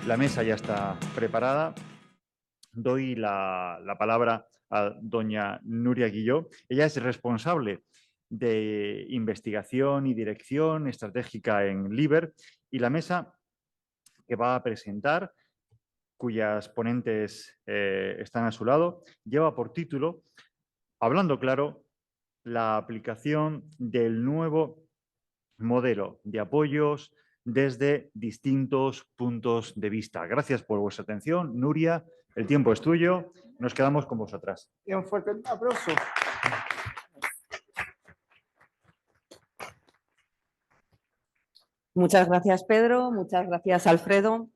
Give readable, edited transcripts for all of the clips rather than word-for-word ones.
La mesa ya está preparada. Doy la palabra a doña Nuria Guilló. Ella es responsable de investigación y dirección estratégica en LIBER, y la mesa que va a presentar, cuyas ponentes están a su lado, lleva por título Hablando claro, la aplicación del nuevo modelo de apoyos desde distintos puntos de vista. Gracias por vuestra atención. Nuria, el tiempo es tuyo. Nos quedamos con vosotras. Y un fuerte aplauso. Muchas gracias, Pedro. Muchas gracias, Alfredo.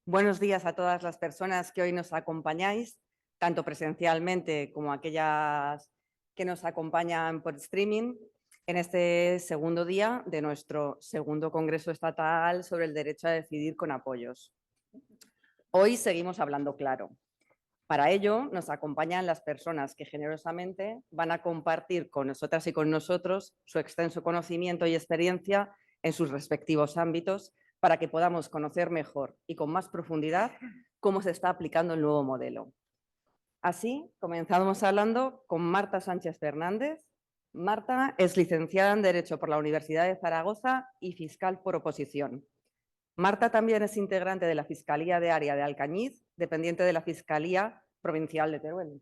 Buenos días a todas las personas que hoy nos acompañáis, tanto presencialmente como aquellas que nos acompañan por streaming, en este segundo día de nuestro segundo Congreso Estatal sobre el derecho a decidir con apoyos. Hoy seguimos hablando claro. Para ello nos acompañan las personas que generosamente van a compartir con nosotras y con nosotros su extenso conocimiento y experiencia en sus respectivos ámbitos para que podamos conocer mejor y con más profundidad cómo se está aplicando el nuevo modelo. Así, comenzamos hablando con Marta Sánchez Fernández. Marta es licenciada en Derecho por la Universidad de Zaragoza y fiscal por oposición. Marta también es integrante de la Fiscalía de Área de Alcañiz, dependiente de la Fiscalía Provincial de Teruel.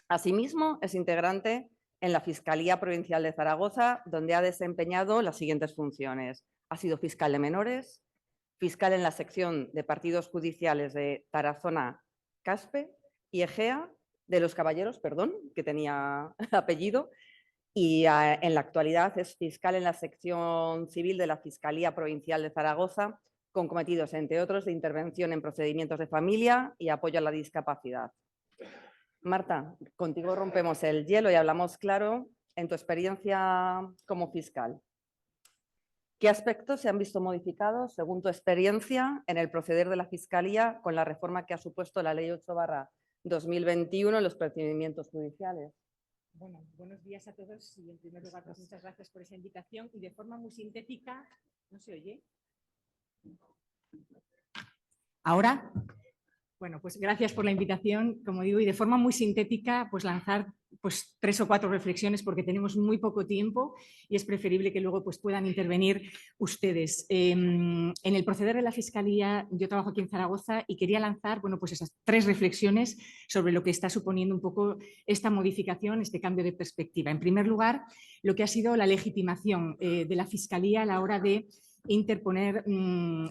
Asimismo, es integrante en la Fiscalía Provincial de Zaragoza, donde ha desempeñado las siguientes funciones. Ha sido fiscal de menores, fiscal en la sección de partidos judiciales de Tarazona, Caspe y Egea, de los Caballeros, perdón, que tenía apellido, y en la actualidad es fiscal en la sección civil de la Fiscalía Provincial de Zaragoza, con cometidos, entre otros, de intervención en procedimientos de familia y apoyo a la discapacidad. Marta, contigo rompemos el hielo y hablamos claro en tu experiencia como fiscal. ¿Qué aspectos se han visto modificados, según tu experiencia, en el proceder de la Fiscalía con la reforma que ha supuesto la Ley 8/2021 en los procedimientos judiciales? Bueno, buenos días a todos y en primer lugar pues muchas gracias por esa invitación y de forma muy sintética, ¿no se oye? ¿Ahora? Bueno, pues gracias por la invitación, como digo, y de forma muy sintética pues lanzar pues 3 o 4 reflexiones porque tenemos muy poco tiempo y es preferible que luego pues puedan intervenir ustedes. En el proceder de la Fiscalía, yo trabajo aquí en Zaragoza y quería lanzar, bueno, pues esas 3 reflexiones sobre lo que está suponiendo un poco esta modificación, este cambio de perspectiva. En primer lugar, lo que ha sido la legitimación de la Fiscalía a la hora de interponer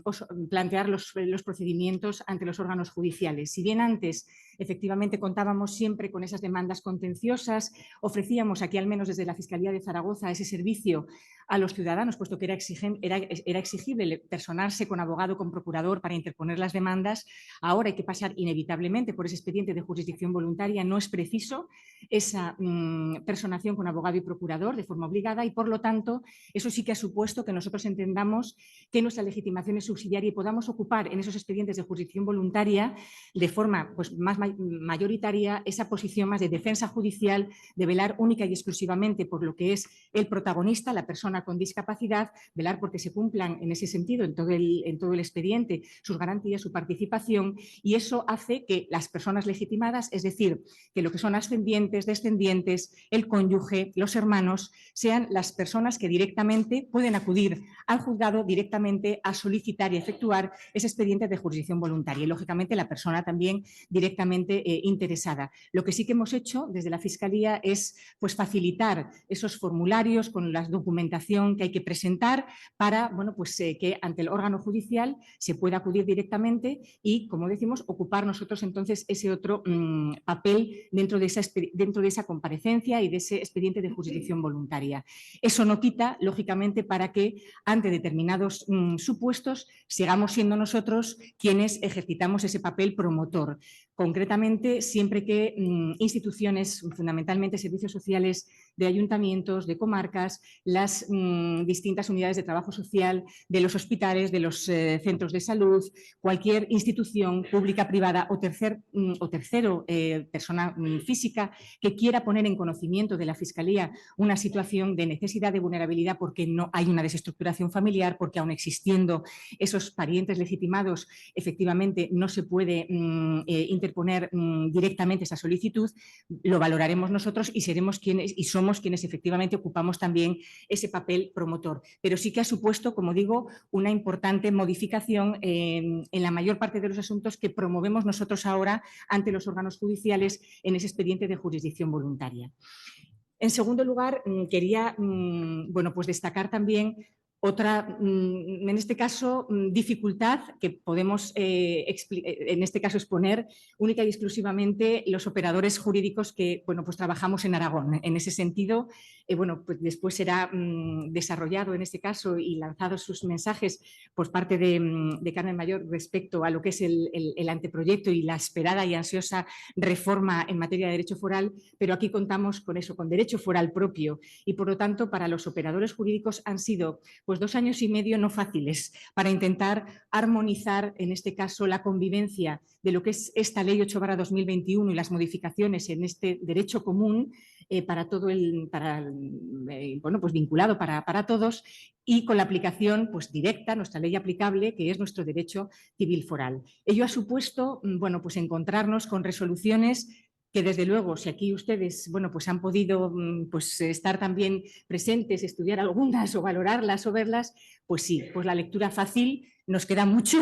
o plantear los procedimientos ante los órganos judiciales. Si bien antes efectivamente contábamos siempre con esas demandas contenciosas, ofrecíamos aquí al menos desde la Fiscalía de Zaragoza ese servicio a los ciudadanos, puesto que era exigible personarse con abogado, con procurador para interponer las demandas. Ahora hay que pasar inevitablemente por ese expediente de jurisdicción voluntaria, no es preciso esa personación con abogado y procurador de forma obligada y, por lo tanto, eso sí que ha supuesto que nosotros entendamos que nuestra legitimación es subsidiaria y podamos ocupar en esos expedientes de jurisdicción voluntaria de forma pues, más mayoritaria esa posición más de defensa judicial, de velar única y exclusivamente por lo que es el protagonista, la persona con discapacidad, velar porque se cumplan en ese sentido, en todo el expediente, sus garantías, su participación, y eso hace que las personas legitimadas, es decir, que lo que son ascendientes, descendientes, el cónyuge, los hermanos, sean las personas que directamente pueden acudir al juzgado directamente a solicitar y efectuar ese expediente de jurisdicción voluntaria y, lógicamente, la persona también directamente interesada. Lo que sí que hemos hecho desde la Fiscalía es pues, facilitar esos formularios con la documentación que hay que presentar para bueno, pues, que ante el órgano judicial se pueda acudir directamente y, como decimos, ocupar nosotros entonces ese otro papel dentro de esa comparecencia y de ese expediente de jurisdicción voluntaria. Eso no quita, lógicamente, para que ante determinados supuestos sigamos siendo nosotros quienes ejercitamos ese papel promotor. concretamente siempre que instituciones, fundamentalmente servicios sociales de ayuntamientos, de comarcas, las distintas unidades de trabajo social, de los hospitales, de los centros de salud, cualquier institución pública, privada o tercero, persona física que quiera poner en conocimiento de la Fiscalía una situación de necesidad de vulnerabilidad porque no hay una desestructuración familiar, porque aun existiendo esos parientes legitimados, efectivamente no se puede interponer directamente esa solicitud, lo valoraremos nosotros y seremos quienes y somos quienes efectivamente ocupamos también ese papel promotor. Pero sí que ha supuesto, como digo, una importante modificación en la mayor parte de los asuntos que promovemos nosotros ahora ante los órganos judiciales en ese expediente de jurisdicción voluntaria. En segundo lugar, quería bueno, pues destacar también otra, en este caso, dificultad que podemos, en este caso, exponer única y exclusivamente los operadores jurídicos que, bueno, pues trabajamos en Aragón. En ese sentido, bueno, pues después será desarrollado en este caso y lanzados sus mensajes por parte de Carmen Mayor respecto a lo que es el anteproyecto y la esperada y ansiosa reforma en materia de derecho foral, pero aquí contamos con eso, con derecho foral propio y, por lo tanto, para los operadores jurídicos han sido pues 2 años y medio no fáciles para intentar armonizar, en este caso, la convivencia de lo que es esta Ley 8/2021 y las modificaciones en este derecho común para todo bueno, pues vinculado para todos y con la aplicación pues directa, nuestra ley aplicable, que es nuestro derecho civil foral. Ello ha supuesto, bueno, pues encontrarnos con resoluciones que desde luego, si aquí ustedes, bueno, pues han podido pues, estar también presentes, estudiar algunas o valorarlas o verlas, pues sí, pues la lectura fácil nos queda mucho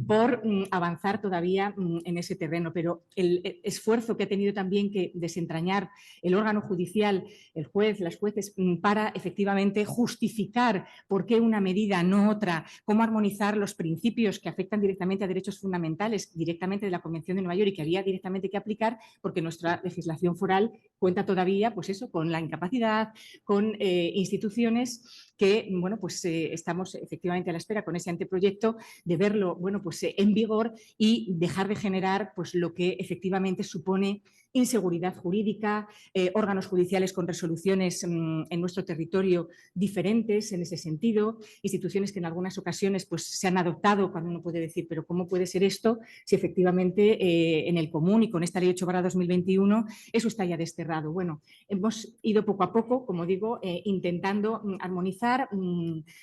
por avanzar todavía en ese terreno, pero el esfuerzo que ha tenido también que desentrañar el órgano judicial, el juez, las jueces, para efectivamente justificar por qué una medida, no otra, cómo armonizar los principios que afectan directamente a derechos fundamentales, directamente de la Convención de Nueva York y que había directamente que aplicar, porque nuestra legislación foral cuenta todavía, pues eso, con la incapacidad, con instituciones que, bueno, pues estamos efectivamente a la espera con ese anteproyecto de verlo, bueno, pues en vigor y dejar de generar, pues lo que efectivamente supone inseguridad jurídica, órganos judiciales con resoluciones en nuestro territorio diferentes en ese sentido, instituciones que en algunas ocasiones pues, se han adoptado cuando uno puede decir, pero ¿cómo puede ser esto si efectivamente en el común y con esta Ley 8/2021 eso está ya desterrado? Bueno, hemos ido poco a poco, como digo, intentando armonizar,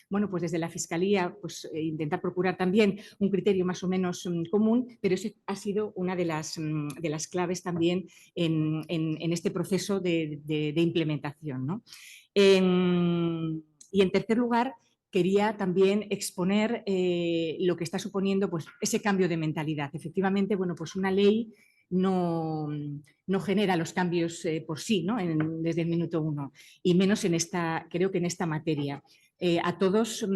bueno, pues desde la Fiscalía pues, intentar procurar también un criterio más o menos común, pero eso ha sido una de las claves también en este proceso de implementación, ¿no? Y en tercer lugar, quería también exponer lo que está suponiendo pues, ese cambio de mentalidad. Efectivamente, bueno, pues una ley no genera los cambios por sí, ¿no? Desde el minuto uno, y menos creo que en esta materia. A todos,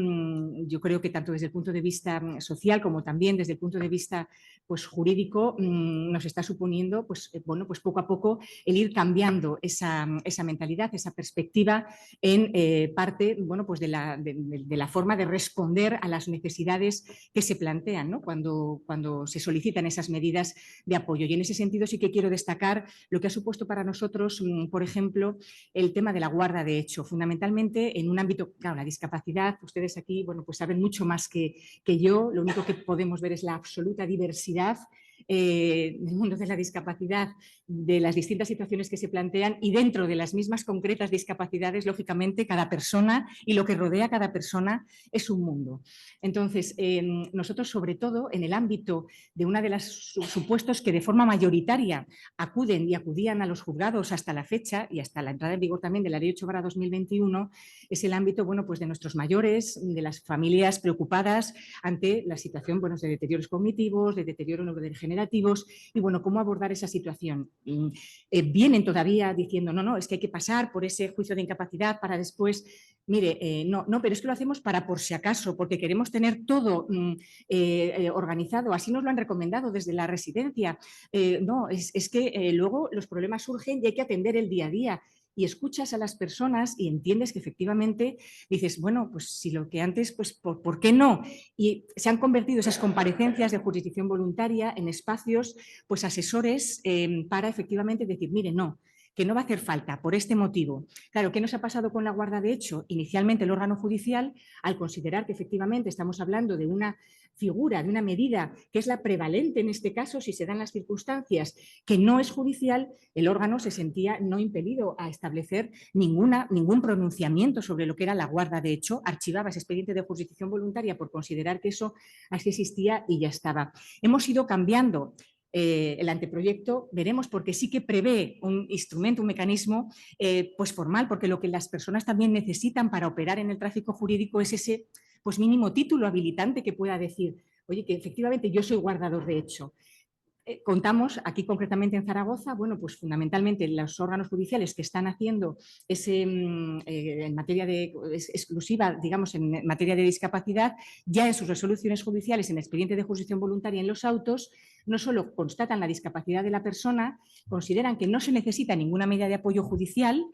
yo creo que tanto desde el punto de vista social como también desde el punto de vista pues, jurídico, nos está suponiendo pues, bueno, pues poco a poco el ir cambiando esa mentalidad, esa perspectiva en parte bueno, pues de la forma de responder a las necesidades que se plantean, ¿no? cuando se solicitan esas medidas de apoyo. Y en ese sentido sí que quiero destacar lo que ha supuesto para nosotros, por ejemplo, el tema de la guarda de hecho, fundamentalmente en un ámbito, claro, la discapacidad, ustedes aquí, bueno, pues saben mucho más que yo, lo único que podemos ver es la absoluta diversidad del mundo de la discapacidad, de las distintas situaciones que se plantean y dentro de las mismas concretas discapacidades, lógicamente, cada persona y lo que rodea a cada persona es un mundo. Entonces, nosotros, sobre todo, en el ámbito de una de las supuestos que de forma mayoritaria acuden y acudían a los juzgados hasta la fecha y hasta la entrada en vigor también de la Ley 8/2021, es el ámbito, bueno, pues de nuestros mayores, de las familias preocupadas ante la situación, bueno, de deterioros cognitivos, de deterioro neurodegenerativos y, bueno, cómo abordar esa situación. Vienen todavía diciendo, no, es que hay que pasar por ese juicio de incapacidad para después, mire, no, pero es que lo hacemos para por si acaso, porque queremos tener todo organizado, así nos lo han recomendado desde la residencia. No, es que luego los problemas surgen y hay que atender el día a día. y escuchas a las personas y entiendes que efectivamente dices, bueno, pues si lo que antes, pues ¿por qué no? Y se han convertido esas comparecencias de jurisdicción voluntaria en espacios, pues asesores para efectivamente decir, mire, no, que no va a hacer falta por este motivo. Claro, ¿qué nos ha pasado con la guarda de hecho? Inicialmente el órgano judicial, al considerar que efectivamente estamos hablando de una figura, de una medida que es la prevalente en este caso, si se dan las circunstancias, que no es judicial, el órgano se sentía no impelido a establecer ningún pronunciamiento sobre lo que era la guarda de hecho, archivaba ese expediente de jurisdicción voluntaria por considerar que eso así existía y ya estaba. Hemos ido cambiando el anteproyecto, veremos, porque sí que prevé un instrumento, un mecanismo pues formal, porque lo que las personas también necesitan para operar en el tráfico jurídico es ese pues mínimo título habilitante que pueda decir, oye, que efectivamente yo soy guardador de hecho. Contamos aquí concretamente en Zaragoza, bueno, pues fundamentalmente los órganos judiciales que están haciendo ese en materia de exclusiva, digamos, en materia de discapacidad, ya en sus resoluciones judiciales, en el expediente de jurisdicción voluntaria, en los autos, no solo constatan la discapacidad de la persona, consideran que no se necesita ninguna medida de apoyo judicial,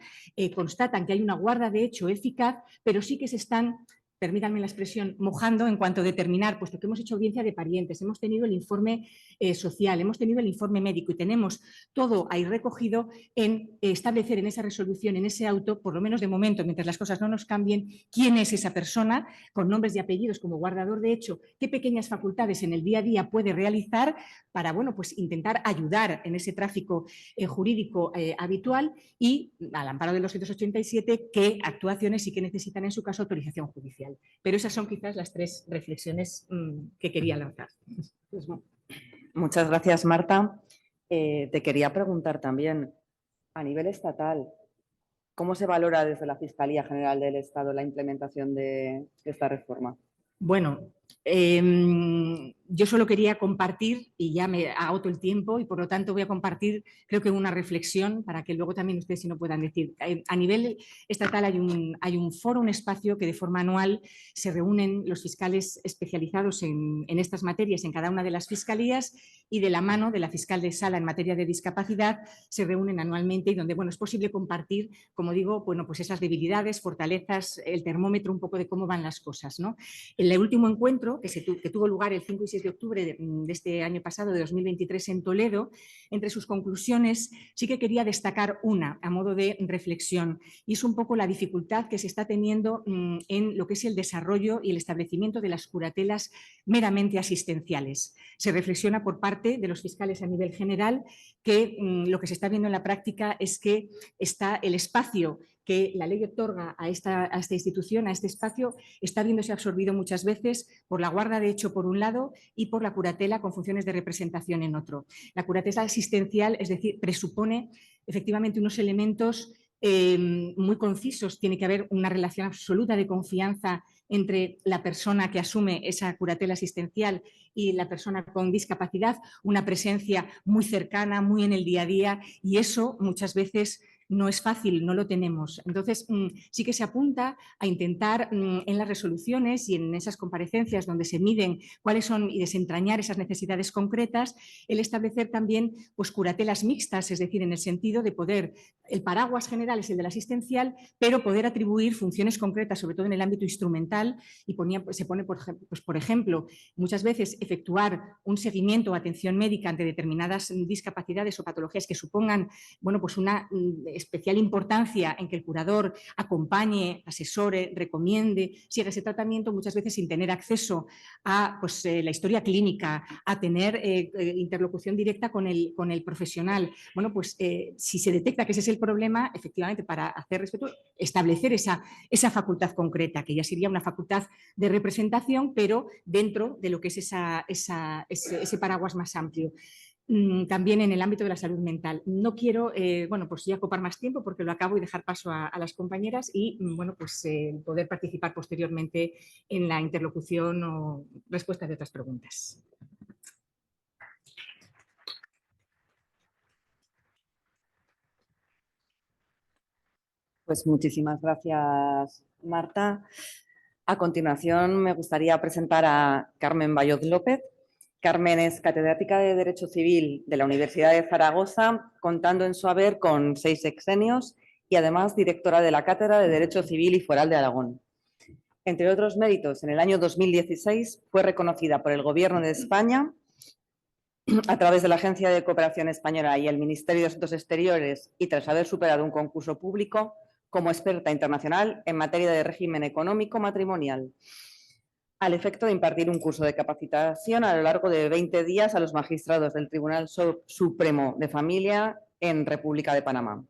constatan que hay una guarda de hecho eficaz, pero sí que se están, permítanme la expresión, mojando en cuanto a determinar, puesto que hemos hecho audiencia de parientes, hemos tenido el informe social, hemos tenido el informe médico y tenemos todo ahí recogido en establecer en esa resolución, en ese auto, por lo menos de momento, mientras las cosas no nos cambien, quién es esa persona, con nombres y apellidos como guardador de hecho, qué pequeñas facultades en el día a día puede realizar para, bueno, pues intentar ayudar en ese tráfico jurídico habitual y, al amparo de los 287, qué actuaciones sí que necesitan en su caso autorización judicial. Pero esas son quizás las tres reflexiones que quería lanzar. Muchas gracias, Marta. Te quería preguntar también, a nivel estatal, ¿cómo se valora desde la Fiscalía General del Estado la implementación de esta reforma? Bueno, yo solo quería compartir, y ya me agoto el tiempo, y por lo tanto voy a compartir, creo que una reflexión para que luego también ustedes si no puedan decir. A nivel estatal hay un foro, un espacio que de forma anual se reúnen los fiscales especializados en estas materias en cada una de las fiscalías y de la mano de la fiscal de sala en materia de discapacidad se reúnen anualmente y donde, bueno, es posible compartir, como digo, bueno, pues esas debilidades, fortalezas, el termómetro un poco de cómo van las cosas, ¿no? En el último encuentro que tuvo lugar el 5 y 6 de octubre de este año pasado, de 2023, en Toledo, entre sus conclusiones sí que quería destacar una a modo de reflexión y es un poco la dificultad que se está teniendo en lo que es el desarrollo y el establecimiento de las curatelas meramente asistenciales. Se reflexiona por parte de los fiscales a nivel general que lo que se está viendo en la práctica es que está el espacio que la ley otorga a esta institución, a este espacio, está viéndose absorbido muchas veces por la guarda de hecho por un lado y por la curatela con funciones de representación en otro. La curatela asistencial, es decir, presupone efectivamente unos elementos muy concisos, tiene que haber una relación absoluta de confianza entre la persona que asume esa curatela asistencial y la persona con discapacidad, una presencia muy cercana, muy en el día a día y eso muchas veces no es fácil, no lo tenemos. Entonces, sí que se apunta a intentar en las resoluciones y en esas comparecencias donde se miden cuáles son y desentrañar esas necesidades concretas, el establecer también pues, curatelas mixtas, es decir, en el sentido de poder, el paraguas general es el del asistencial, pero poder atribuir funciones concretas, sobre todo en el ámbito instrumental, y se pone, por ejemplo, muchas veces efectuar un seguimiento o atención médica ante determinadas discapacidades o patologías que supongan, bueno, pues una especial importancia en que el curador acompañe, asesore, recomiende, siga ese tratamiento, muchas veces sin tener acceso a pues, la historia clínica, a tener interlocución directa con el profesional. Bueno, pues si se detecta que ese es el problema, efectivamente, para hacer respeto, establecer esa facultad concreta, que ya sería una facultad de representación, pero dentro de lo que es ese paraguas más amplio. También en el ámbito de la salud mental. No quiero, bueno, pues ya copar más tiempo porque lo acabo y dejar paso a las compañeras y, bueno, pues poder participar posteriormente en la interlocución o respuesta de otras preguntas. Pues muchísimas gracias, Marta. A continuación, me gustaría presentar a Carmen Bayot López. Carmen es catedrática de Derecho Civil de la Universidad de Zaragoza, contando en su haber con 6 sexenios y además directora de la Cátedra de Derecho Civil y Foral de Aragón. Entre otros méritos, en el año 2016 fue reconocida por el Gobierno de España a través de la Agencia de Cooperación Española y el Ministerio de Asuntos Exteriores, y tras haber superado un concurso público, como experta internacional en materia de régimen económico matrimonial, al efecto de impartir un curso de capacitación a lo largo de 20 días a los magistrados del Tribunal Supremo de Familia en República de Panamá.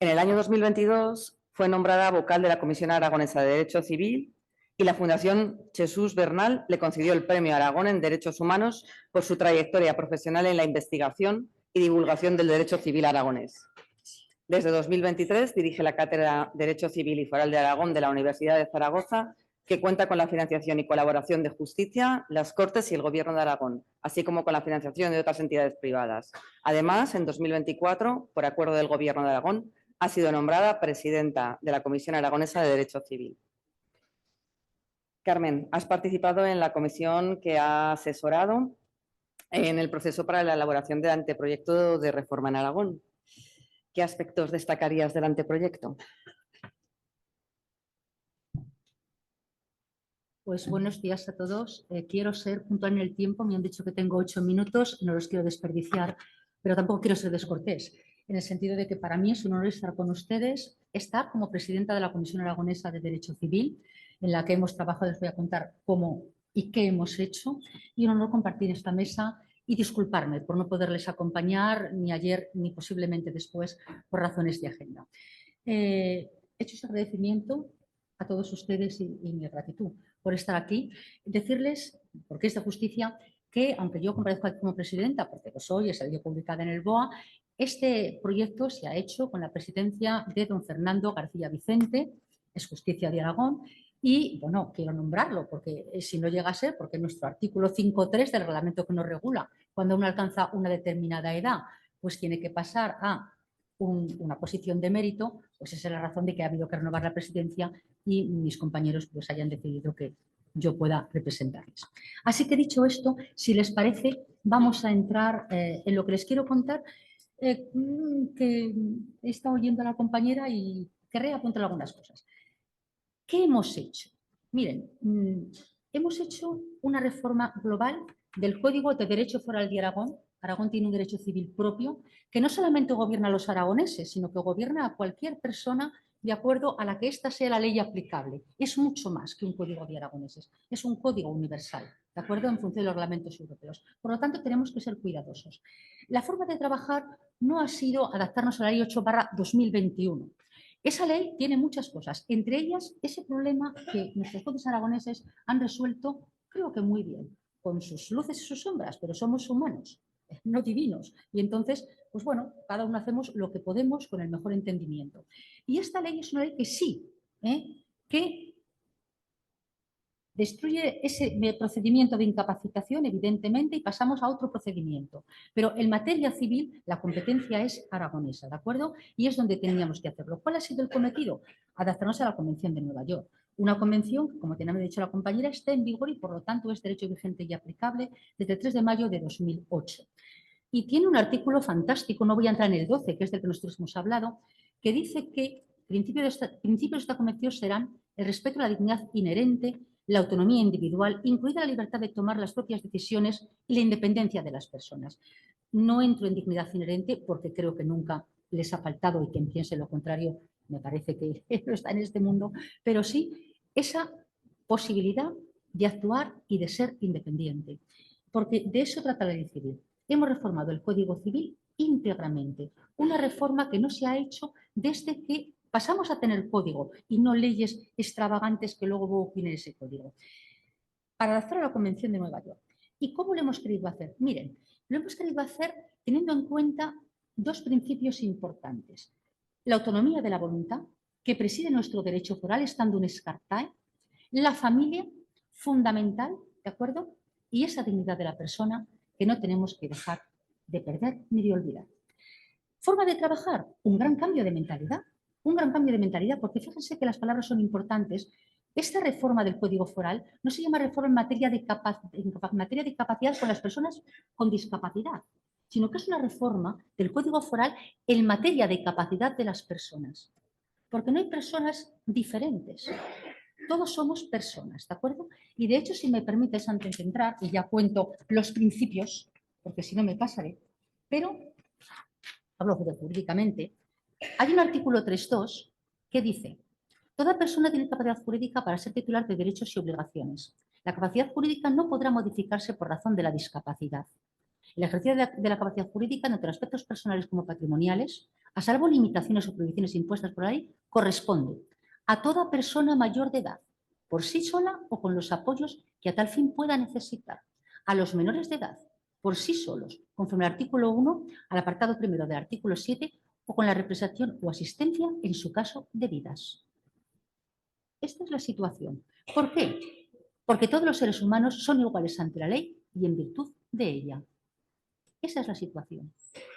En el año 2022 fue nombrada vocal de la Comisión Aragonesa de Derecho Civil y la Fundación Jesús Bernal le concedió el Premio Aragón en Derechos Humanos por su trayectoria profesional en la investigación y divulgación del derecho civil aragonés. Desde 2023 dirige la Cátedra de Derecho Civil y Foral de Aragón de la Universidad de Zaragoza, que cuenta con la financiación y colaboración de Justicia, las Cortes y el Gobierno de Aragón, así como con la financiación de otras entidades privadas. Además, en 2024, por acuerdo del Gobierno de Aragón, ha sido nombrada presidenta de la Comisión Aragonesa de Derecho Civil. Carmen, has participado en la comisión que ha asesorado en el proceso para la elaboración del anteproyecto de reforma en Aragón. ¿Qué aspectos destacarías del anteproyecto? Pues buenos días a todos. Quiero ser puntual en el tiempo. Me han dicho que tengo 8 minutos, no los quiero desperdiciar, pero tampoco quiero ser descortés, en el sentido de que para mí es un honor estar con ustedes, estar como presidenta de la Comisión Aragonesa de Derecho Civil, en la que hemos trabajado. Les voy a contar cómo y qué hemos hecho, y un honor compartir esta mesa y disculparme por no poderles acompañar ni ayer ni posiblemente después por razones de agenda. He hecho ese agradecimiento a todos ustedes y mi gratitud por estar aquí. Decirles, porque es de justicia, que aunque yo comparezco como presidenta, porque lo soy, he salido publicada en el BOA, este proyecto se ha hecho con la presidencia de don Fernando García Vicente, es Justicia de Aragón, y bueno, quiero nombrarlo, porque si no llega a ser, porque nuestro artículo 5.3 del reglamento que nos regula, cuando uno alcanza una determinada edad, pues tiene que pasar a una posición de mérito, pues esa es la razón de que ha habido que renovar la presidencia y mis compañeros pues hayan decidido que yo pueda representarles. Así que dicho esto, si les parece, vamos a entrar en lo que les quiero contar, que he estado oyendo a la compañera y querré apuntar algunas cosas. ¿Qué hemos hecho? Miren, hemos hecho una reforma global del Código de Derecho Foral de Aragón. Aragón tiene un derecho civil propio que no solamente gobierna a los aragoneses, sino que gobierna a cualquier persona de acuerdo a la que ésta sea la ley aplicable. Es mucho más que un código de aragoneses, es un código universal, ¿de acuerdo? En función de los reglamentos europeos. Por lo tanto, tenemos que ser cuidadosos. La forma de trabajar no ha sido adaptarnos a la ley 8/2021. Esa ley tiene muchas cosas, entre ellas ese problema que nuestros jueces aragoneses han resuelto, creo que muy bien, con sus luces y sus sombras, pero somos humanos, no divinos. Y entonces, pues bueno, cada uno hacemos lo que podemos con el mejor entendimiento. Y esta ley es una ley que sí, que destruye ese procedimiento de incapacitación, evidentemente, y pasamos a otro procedimiento. Pero en materia civil la competencia es aragonesa, ¿de acuerdo? Y es donde teníamos que hacerlo. ¿Cuál ha sido el cometido? Adaptarnos a la Convención de Nueva York. Una convención que, como me ha dicho la compañera, está en vigor y por lo tanto es derecho vigente y aplicable desde el 3 de mayo de 2008. Y tiene un artículo fantástico, no voy a entrar en el 12, que es del que nosotros hemos hablado, que dice que principios de esta convención serán el respeto a la dignidad inherente, la autonomía individual, incluida la libertad de tomar las propias decisiones y la independencia de las personas. No entro en dignidad inherente porque creo que nunca les ha faltado, y quien piense lo contrario me parece que no está en este mundo, pero sí esa posibilidad de actuar y de ser independiente, porque de eso trata la ley civil. Hemos reformado el Código Civil íntegramente, una reforma que no se ha hecho desde que pasamos a tener código y no leyes extravagantes que luego opinen ese código, para adaptar a la Convención de Nueva York. ¿Y cómo lo hemos querido hacer? Miren, lo hemos querido hacer teniendo en cuenta dos principios importantes. La autonomía de la voluntad, que preside nuestro derecho foral, estando un escartae, la familia, fundamental, ¿de acuerdo? Y esa dignidad de la persona que no tenemos que dejar de perder ni de olvidar. Forma de trabajar, un gran cambio de mentalidad. Un gran cambio de mentalidad, porque fíjense que las palabras son importantes. Esta reforma del Código Foral no se llama reforma en materia de capacidad con las personas con discapacidad, sino que es una reforma del Código Foral en materia de capacidad de las personas. Porque no hay personas diferentes. Todos somos personas, ¿de acuerdo? Y de hecho, si me permites, antes de entrar, y ya cuento los principios, porque si no me pasaré, pero hablo jurídicamente, hay un artículo 3.2 que dice: toda persona tiene capacidad jurídica para ser titular de derechos y obligaciones. La capacidad jurídica no podrá modificarse por razón de la discapacidad. El ejercicio de la capacidad jurídica, tanto en aspectos personales como patrimoniales, a salvo limitaciones o prohibiciones impuestas por la ley, corresponde a toda persona mayor de edad, por sí sola o con los apoyos que a tal fin pueda necesitar. A los menores de edad, por sí solos, conforme al artículo 1, al apartado primero del artículo 7, o con la representación o asistencia, en su caso, debidas. Esta es la situación. ¿Por qué? Porque todos los seres humanos son iguales ante la ley y en virtud de ella. Esa es la situación.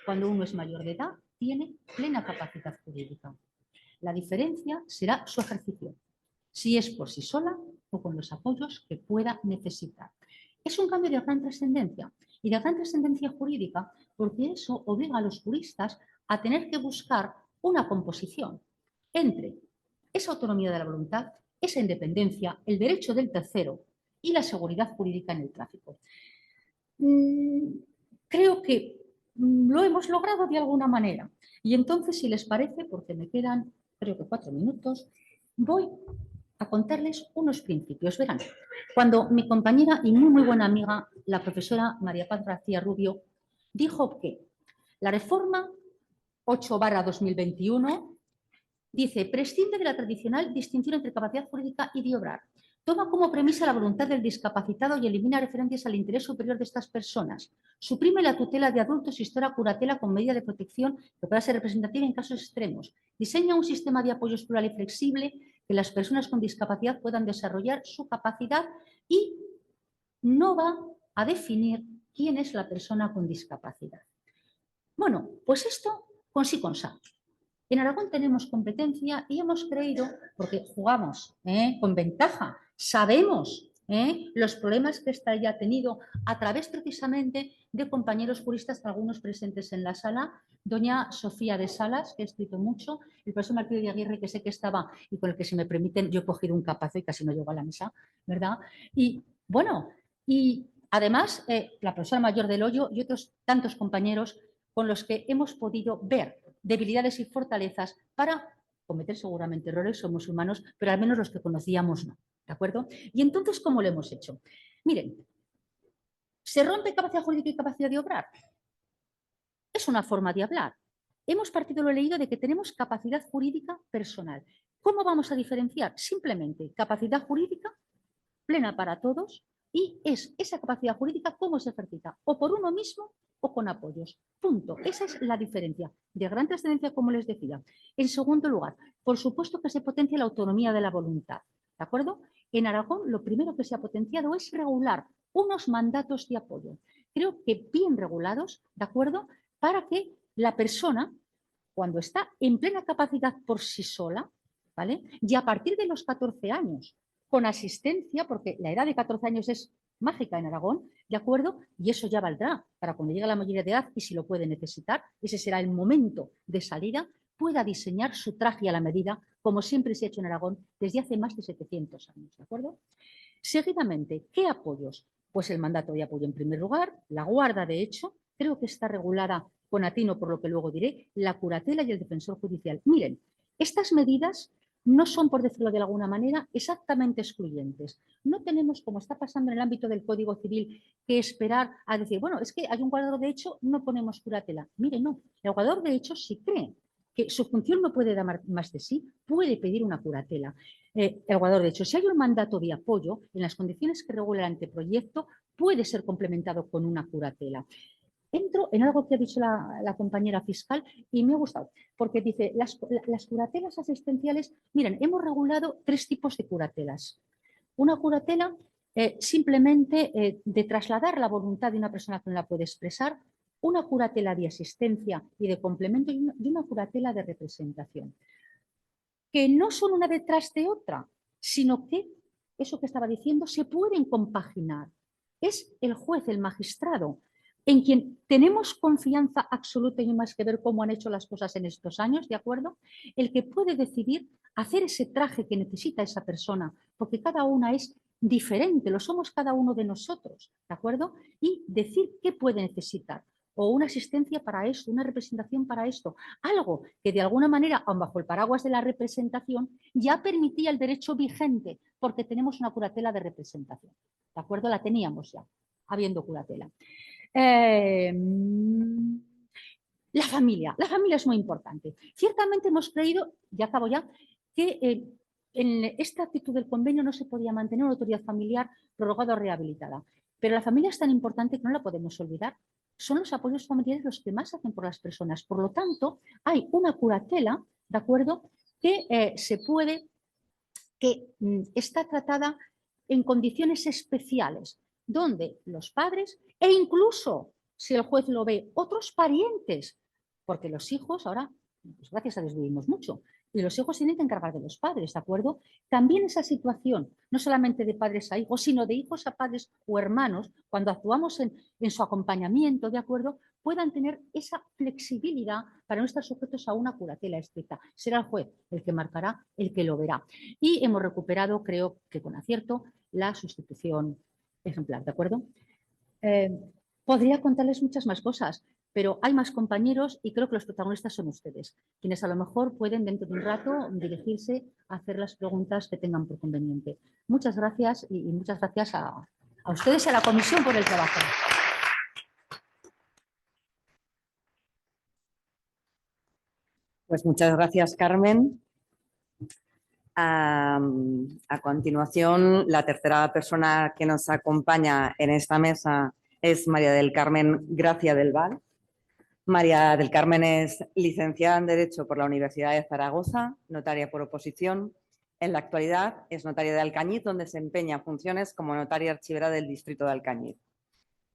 Cuando uno es mayor de edad, tiene plena capacidad jurídica. La diferencia será su ejercicio, si es por sí sola o con los apoyos que pueda necesitar. Es un cambio de gran trascendencia y de gran trascendencia jurídica, porque eso obliga a los juristas a tener que buscar una composición entre esa autonomía de la voluntad, esa independencia, el derecho del tercero y la seguridad jurídica en el tráfico. Creo que lo hemos logrado de alguna manera. Y entonces, si les parece, porque me quedan creo que 4 minutos, voy a contarles unos principios. Verán, cuando mi compañera y muy buena amiga, la profesora María Paz García Rubio, dijo que la reforma 8/2021 dice: prescinde de la tradicional distinción entre capacidad jurídica y de obrar. Toma como premisa la voluntad del discapacitado y elimina referencias al interés superior de estas personas. Suprime la tutela de adultos y instaura curatela con medida de protección que pueda ser representativa en casos extremos. Diseña un sistema de apoyos plural y flexible que las personas con discapacidad puedan desarrollar su capacidad y no va a definir quién es la persona con discapacidad. Bueno, pues esto con sí con sa. En Aragón tenemos competencia y hemos creído, porque jugamos con ventaja, sabemos los problemas que esta ya ha tenido a través precisamente de compañeros juristas, algunos presentes en la sala, doña Sofía de Salas, que ha escrito mucho, el profesor Martínez de Aguirre, que sé que estaba y con el que, si me permiten, yo he cogido un capazo y casi no llego a la mesa, ¿verdad? Y bueno, y además la profesora Mayor del Hoyo y otros tantos compañeros con los que hemos podido ver debilidades y fortalezas para cometer seguramente errores, somos humanos, pero al menos los que conocíamos no, ¿de acuerdo? Y entonces, ¿cómo lo hemos hecho? Miren, ¿se rompe capacidad jurídica y capacidad de obrar? Es una forma de hablar. Hemos partido lo leído de que tenemos capacidad jurídica personal. ¿Cómo vamos a diferenciar? Simplemente capacidad jurídica plena para todos y es esa capacidad jurídica cómo se ejercita, o por uno mismo o con apoyos. Punto. Esa es la diferencia. De gran trascendencia, como les decía. En segundo lugar, por supuesto que se potencia la autonomía de la voluntad. ¿De acuerdo? En Aragón lo primero que se ha potenciado es regular unos mandatos de apoyo. Creo que bien regulados, ¿de acuerdo? Para que la persona, cuando está en plena capacidad por sí sola, ¿vale? Y a partir de los 14 años, con asistencia, porque la edad de 14 años es mágica en Aragón, ¿de acuerdo? Y eso ya valdrá para cuando llegue a la mayoría de edad y si lo puede necesitar, ese será el momento de salida, pueda diseñar su traje a la medida, como siempre se ha hecho en Aragón desde hace más de 700 años, ¿de acuerdo? Seguidamente, ¿qué apoyos? Pues el mandato de apoyo en primer lugar, la guarda, de hecho, creo que está regulada con atino, por lo que luego diré, la curatela y el defensor judicial. Miren, estas medidas no son, por decirlo de alguna manera, exactamente excluyentes. No tenemos, como está pasando en el ámbito del Código Civil, que esperar a decir, bueno, es que hay un guardador de hecho, no ponemos curatela. Mire, no, el guardador de hecho, si cree que su función no puede dar más de sí, puede pedir una curatela. El guardador de hecho, si hay un mandato de apoyo, en las condiciones que regula el anteproyecto, puede ser complementado con una curatela. Entro en algo que ha dicho la compañera fiscal y me ha gustado, porque dice, las curatelas asistenciales, miren, hemos regulado 3 tipos de curatelas. Una curatela simplemente de trasladar la voluntad de una persona que no la puede expresar, una curatela de asistencia y de complemento y una curatela de representación. Que no son una detrás de otra, sino que, eso que estaba diciendo, se pueden compaginar. Es el juez, el magistrado, en quien tenemos confianza absoluta y más que ver cómo han hecho las cosas en estos años, ¿de acuerdo? El que puede decidir hacer ese traje que necesita esa persona, porque cada una es diferente, lo somos cada uno de nosotros, ¿de acuerdo? Y decir qué puede necesitar, o una asistencia para esto, una representación para esto, algo que de alguna manera, aun bajo el paraguas de la representación, ya permitía el derecho vigente, porque tenemos una curatela de representación, ¿de acuerdo? La teníamos ya, habiendo curatela. La familia es muy importante. Ciertamente hemos creído, ya acabo ya, que en esta actitud del convenio no se podía mantener una autoridad familiar prorrogada o rehabilitada. Pero la familia es tan importante que no la podemos olvidar. Son los apoyos familiares los que más hacen por las personas. Por lo tanto, hay una curatela, ¿de acuerdo?, que está tratada en condiciones especiales, donde los padres e incluso, si el juez lo ve, otros parientes, porque los hijos ahora, pues gracias a Dios vivimos mucho, y los hijos tienen que encargar de los padres, ¿de acuerdo? También esa situación, no solamente de padres a hijos, sino de hijos a padres o hermanos, cuando actuamos en su acompañamiento, ¿de acuerdo?, puedan tener esa flexibilidad para no estar sujetos a una curatela estricta. Será el juez el que marcará, el que lo verá. Y hemos recuperado, creo que con acierto, la sustitución ejemplar, ¿de acuerdo? Podría contarles muchas más cosas, pero hay más compañeros y creo que los protagonistas son ustedes, quienes a lo mejor pueden dentro de un rato dirigirse a hacer las preguntas que tengan por conveniente. Muchas gracias y muchas gracias a ustedes y a la comisión por el trabajo. Pues muchas gracias, Carmen. A continuación, la tercera persona que nos acompaña en esta mesa es María del Carmen Gracia del Val. María del Carmen es licenciada en Derecho por la Universidad de Zaragoza, notaria por oposición. En la actualidad es notaria de Alcañiz, donde desempeña funciones como notaria archivera del distrito de Alcañiz.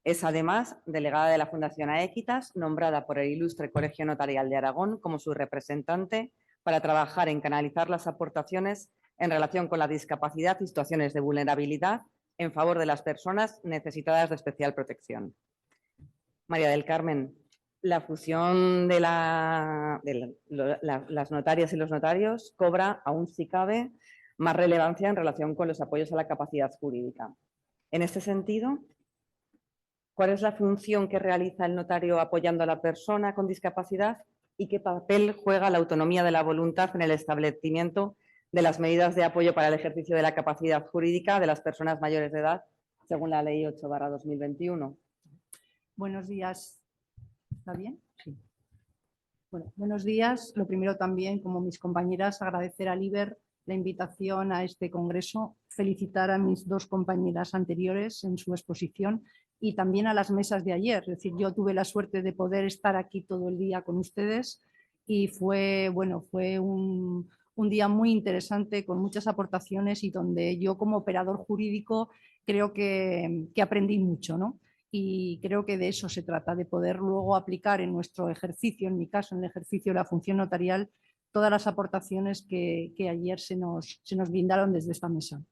Es además delegada de la Fundación Aequitas, nombrada por el Ilustre Colegio Notarial de Aragón como su representante para trabajar en canalizar las aportaciones en relación con la discapacidad y situaciones de vulnerabilidad en favor de las personas necesitadas de especial protección. María del Carmen, la función de las notarias y los notarios cobra, aún si cabe, más relevancia en relación con los apoyos a la capacidad jurídica. En este sentido, ¿cuál es la función que realiza el notario apoyando a la persona con discapacidad y qué papel juega la autonomía de la voluntad en el establecimiento de las medidas de apoyo para el ejercicio de la capacidad jurídica de las personas mayores de edad, según la Ley 8/2021? Buenos días. ¿Está bien? Sí. Bueno, buenos días. Lo primero también, como mis compañeras, agradecer a Liber la invitación a este congreso, felicitar a mis dos compañeras anteriores en su exposición y también a las mesas de ayer. Es decir, yo tuve la suerte de poder estar aquí todo el día con ustedes y fue un día muy interesante con muchas aportaciones y donde yo como operador jurídico creo que aprendí mucho, ¿no? Y creo que de eso se trata, de poder luego aplicar en nuestro ejercicio, en mi caso, en el ejercicio de la función notarial, todas las aportaciones que ayer se nos brindaron desde esta mesa.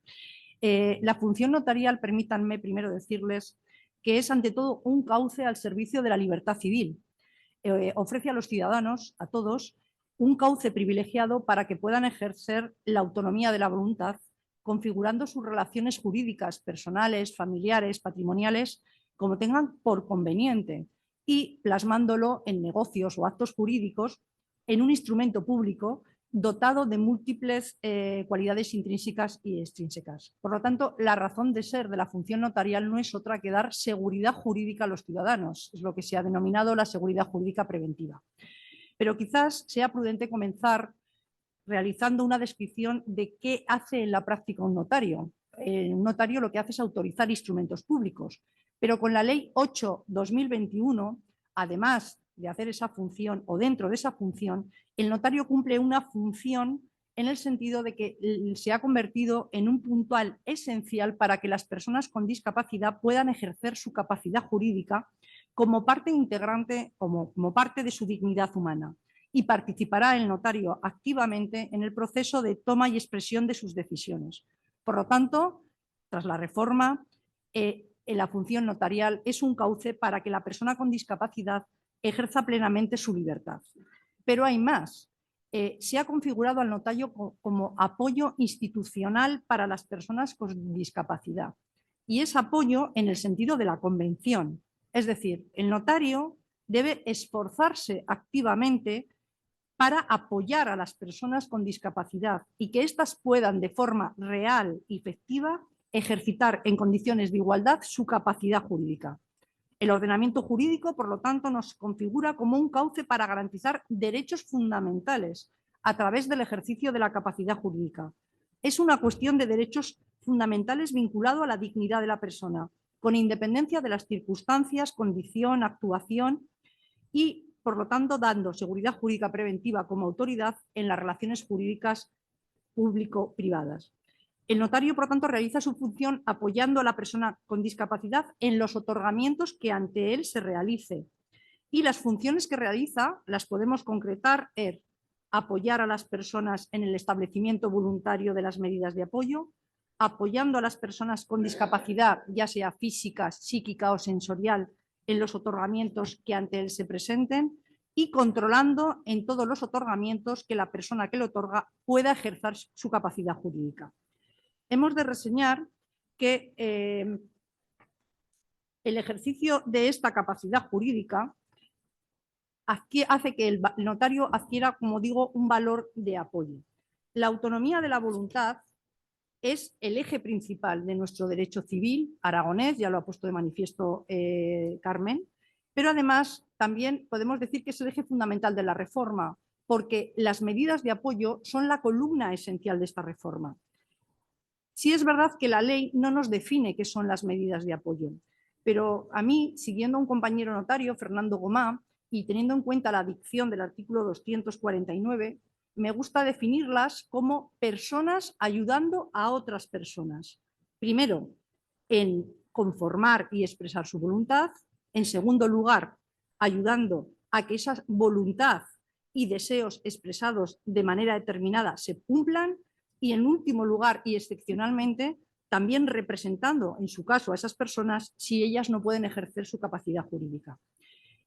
La función notarial, permítanme primero decirles que es ante todo un cauce al servicio de la libertad civil. Ofrece a los ciudadanos, a todos, un cauce privilegiado para que puedan ejercer la autonomía de la voluntad, configurando sus relaciones jurídicas, personales, familiares, patrimoniales, como tengan por conveniente y plasmándolo en negocios o actos jurídicos en un instrumento público dotado de múltiples cualidades intrínsecas y extrínsecas. Por lo tanto, la razón de ser de la función notarial no es otra que dar seguridad jurídica a los ciudadanos, es lo que se ha denominado la seguridad jurídica preventiva. Pero quizás sea prudente comenzar realizando una descripción de qué hace en la práctica un notario. Un notario lo que hace es autorizar instrumentos públicos, pero con la Ley 8/2021, además de hacer esa función o dentro de esa función, el notario cumple una función en el sentido de que se ha convertido en un puntal esencial para que las personas con discapacidad puedan ejercer su capacidad jurídica como parte integrante, como parte de su dignidad humana. Y participará el notario activamente en el proceso de toma y expresión de sus decisiones. Por lo tanto, tras la reforma, la función notarial es un cauce para que la persona con discapacidad ejerza plenamente su libertad. Pero hay más. Se ha configurado al notario como apoyo institucional para las personas con discapacidad. Y es apoyo en el sentido de la convención. Es decir, el notario debe esforzarse activamente para apoyar a las personas con discapacidad y que éstas puedan de forma real y efectiva ejercitar en condiciones de igualdad su capacidad jurídica. El ordenamiento jurídico, por lo tanto, nos configura como un cauce para garantizar derechos fundamentales a través del ejercicio de la capacidad jurídica. Es una cuestión de derechos fundamentales vinculado a la dignidad de la persona, con independencia de las circunstancias, condición, actuación y, por lo tanto, dando seguridad jurídica preventiva como autoridad en las relaciones jurídicas público-privadas. El notario, por lo tanto, realiza su función apoyando a la persona con discapacidad en los otorgamientos que ante él se realice. Y las funciones que realiza las podemos concretar en apoyar a las personas en el establecimiento voluntario de las medidas de apoyo, apoyando a las personas con discapacidad, ya sea física, psíquica o sensorial, en los otorgamientos que ante él se presenten y controlando en todos los otorgamientos que la persona que lo otorga pueda ejercer su capacidad jurídica. Hemos de reseñar que el ejercicio de esta capacidad jurídica hace que el notario adquiera, como digo, un valor de apoyo. La autonomía de la voluntad es el eje principal de nuestro derecho civil aragonés, ya lo ha puesto de manifiesto Carmen, pero además también podemos decir que es el eje fundamental de la reforma, porque las medidas de apoyo son la columna esencial de esta reforma. Sí es verdad que la ley no nos define qué son las medidas de apoyo, pero a mí, siguiendo a un compañero notario, Fernando Gomá, y teniendo en cuenta la dicción del artículo 249, me gusta definirlas como personas ayudando a otras personas. Primero, en conformar y expresar su voluntad. En segundo lugar, ayudando a que esa voluntad y deseos expresados de manera determinada se cumplan. Y en último lugar y excepcionalmente, también representando en su caso a esas personas si ellas no pueden ejercer su capacidad jurídica.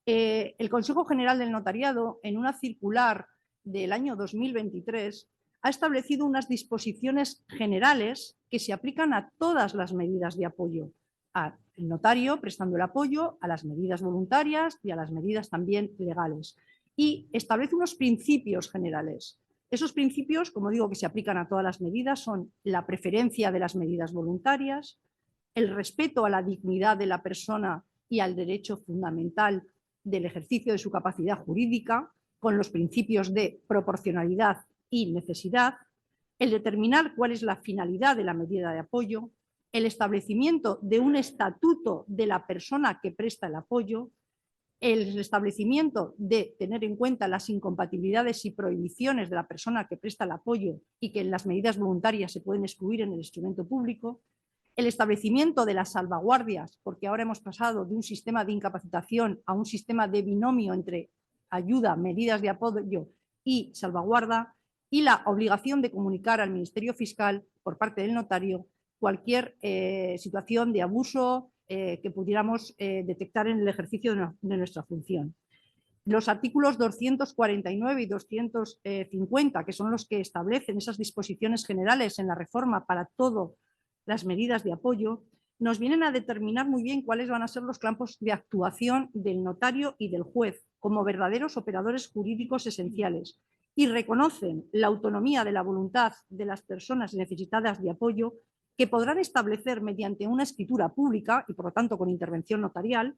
El Consejo General del Notariado, en una circular del año 2023, ha establecido unas disposiciones generales que se aplican a todas las medidas de apoyo, al notario prestando el apoyo, a las medidas voluntarias y a las medidas también legales. Y establece unos principios generales. Esos principios, como digo, que se aplican a todas las medidas, son la preferencia de las medidas voluntarias, el respeto a la dignidad de la persona y al derecho fundamental del ejercicio de su capacidad jurídica, con los principios de proporcionalidad y necesidad, el determinar cuál es la finalidad de la medida de apoyo, el establecimiento de un estatuto de la persona que presta el apoyo, el establecimiento de tener en cuenta las incompatibilidades y prohibiciones de la persona que presta el apoyo y que en las medidas voluntarias se pueden excluir en el instrumento público, el establecimiento de las salvaguardias, porque ahora hemos pasado de un sistema de incapacitación a un sistema de binomio entre ayuda, medidas de apoyo y salvaguarda, y la obligación de comunicar al Ministerio Fiscal por parte del notario cualquier situación de abuso que pudiéramos detectar en el ejercicio de nuestra función. Los artículos 249 y 250, que son los que establecen esas disposiciones generales en la reforma para todas las medidas de apoyo, nos vienen a determinar muy bien cuáles van a ser los campos de actuación del notario y del juez como verdaderos operadores jurídicos esenciales y reconocen la autonomía de la voluntad de las personas necesitadas de apoyo que podrán establecer mediante una escritura pública y por lo tanto con intervención notarial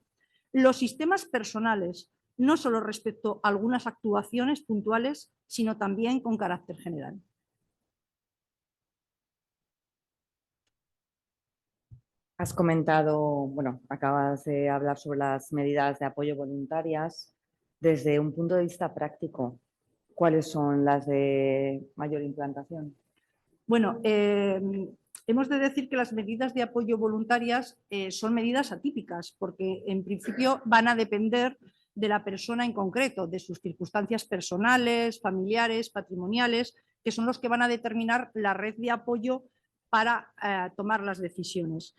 los sistemas personales, no solo respecto a algunas actuaciones puntuales, sino también con carácter general. Has comentado, bueno, acabas de hablar sobre las medidas de apoyo voluntarias. Desde un punto de vista práctico, ¿cuáles son las de mayor implantación? Bueno, hemos de decir que las medidas de apoyo voluntarias son medidas atípicas, porque en principio van a depender de la persona en concreto, de sus circunstancias personales, familiares, patrimoniales, que son los que van a determinar la red de apoyo para tomar las decisiones.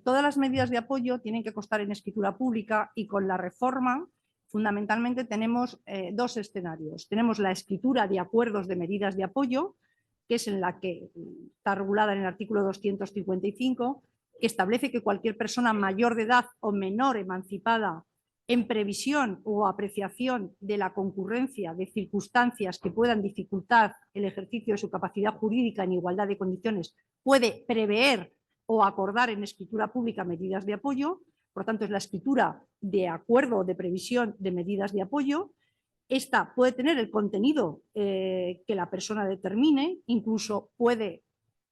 Todas las medidas de apoyo tienen que constar en escritura pública y con la reforma fundamentalmente tenemos dos escenarios. Tenemos la escritura de acuerdos de medidas de apoyo, que es en la que está regulada en el artículo 255, que establece que cualquier persona mayor de edad o menor emancipada en previsión o apreciación de la concurrencia de circunstancias que puedan dificultar el ejercicio de su capacidad jurídica en igualdad de condiciones, puede prever o acordar en escritura pública medidas de apoyo. Por tanto, es la escritura de acuerdo o de previsión de medidas de apoyo. Esta puede tener el contenido que la persona determine, incluso puede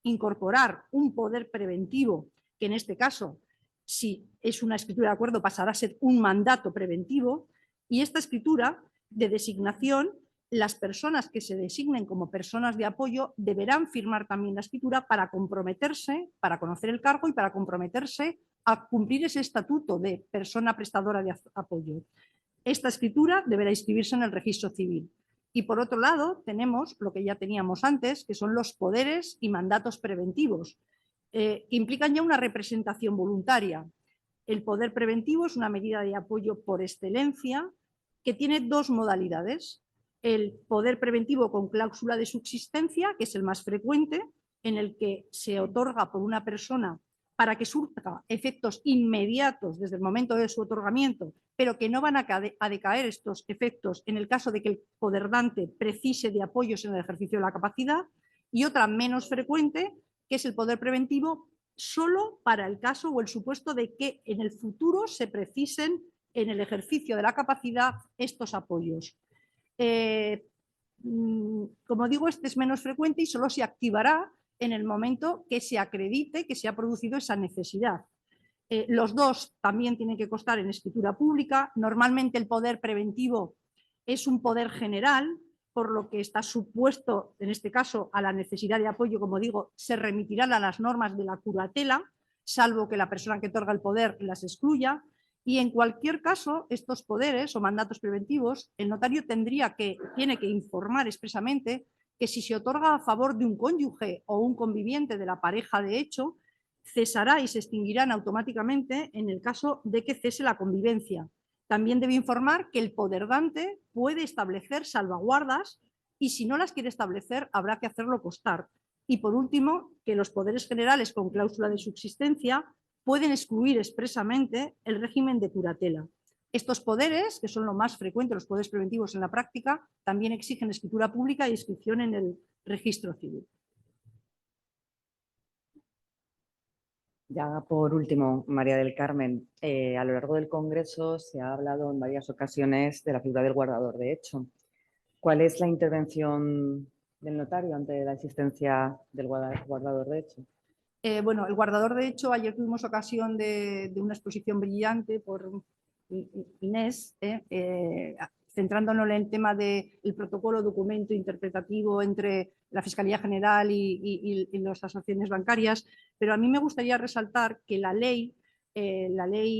incorporar un poder preventivo, que en este caso, si es una escritura de acuerdo, pasará a ser un mandato preventivo, y esta escritura de designación, las personas que se designen como personas de apoyo deberán firmar también la escritura para comprometerse, para conocer el cargo y para comprometerse a cumplir ese estatuto de persona prestadora de apoyo. Esta escritura deberá inscribirse en el registro civil. Y por otro lado, tenemos lo que ya teníamos antes, que son los poderes y mandatos preventivos, que implican ya una representación voluntaria. El poder preventivo es una medida de apoyo por excelencia que tiene dos modalidades. El poder preventivo con cláusula de subsistencia, que es el más frecuente, en el que se otorga por una persona para que surta efectos inmediatos desde el momento de su otorgamiento, pero que no van a decaer estos efectos en el caso de que el poderdante precise de apoyos en el ejercicio de la capacidad, y otra menos frecuente, que es el poder preventivo solo para el caso o el supuesto de que en el futuro se precisen en el ejercicio de la capacidad estos apoyos. Como digo, este es menos frecuente y solo se activará en el momento que se acredite que se ha producido esa necesidad. Los dos también tienen que constar en escritura pública. Normalmente el poder preventivo es un poder general, por lo que está supuesto, en este caso, a la necesidad de apoyo, como digo, se remitirán a las normas de la curatela, salvo que la persona que otorga el poder las excluya. Y en cualquier caso, estos poderes o mandatos preventivos, el notario tiene que informar expresamente que si se otorga a favor de un cónyuge o un conviviente de la pareja de hecho, cesará y se extinguirán automáticamente en el caso de que cese la convivencia. También debe informar que el poderdante puede establecer salvaguardas y si no las quiere establecer habrá que hacerlo constar. Y por último, que los poderes generales con cláusula de subsistencia pueden excluir expresamente el régimen de curatela. Estos poderes, que son lo más frecuente, los poderes preventivos en la práctica, también exigen escritura pública e inscripción en el registro civil. Ya por último, María del Carmen, a lo largo del Congreso se ha hablado en varias ocasiones de la figura del guardador de hecho. ¿Cuál es la intervención del notario ante la existencia del guardador de hecho? Bueno, el guardador de hecho, ayer tuvimos ocasión de una exposición brillante por Inés, centrándonos en el tema del protocolo documento interpretativo entre la Fiscalía General y las asociaciones bancarias, pero a mí me gustaría resaltar que la ley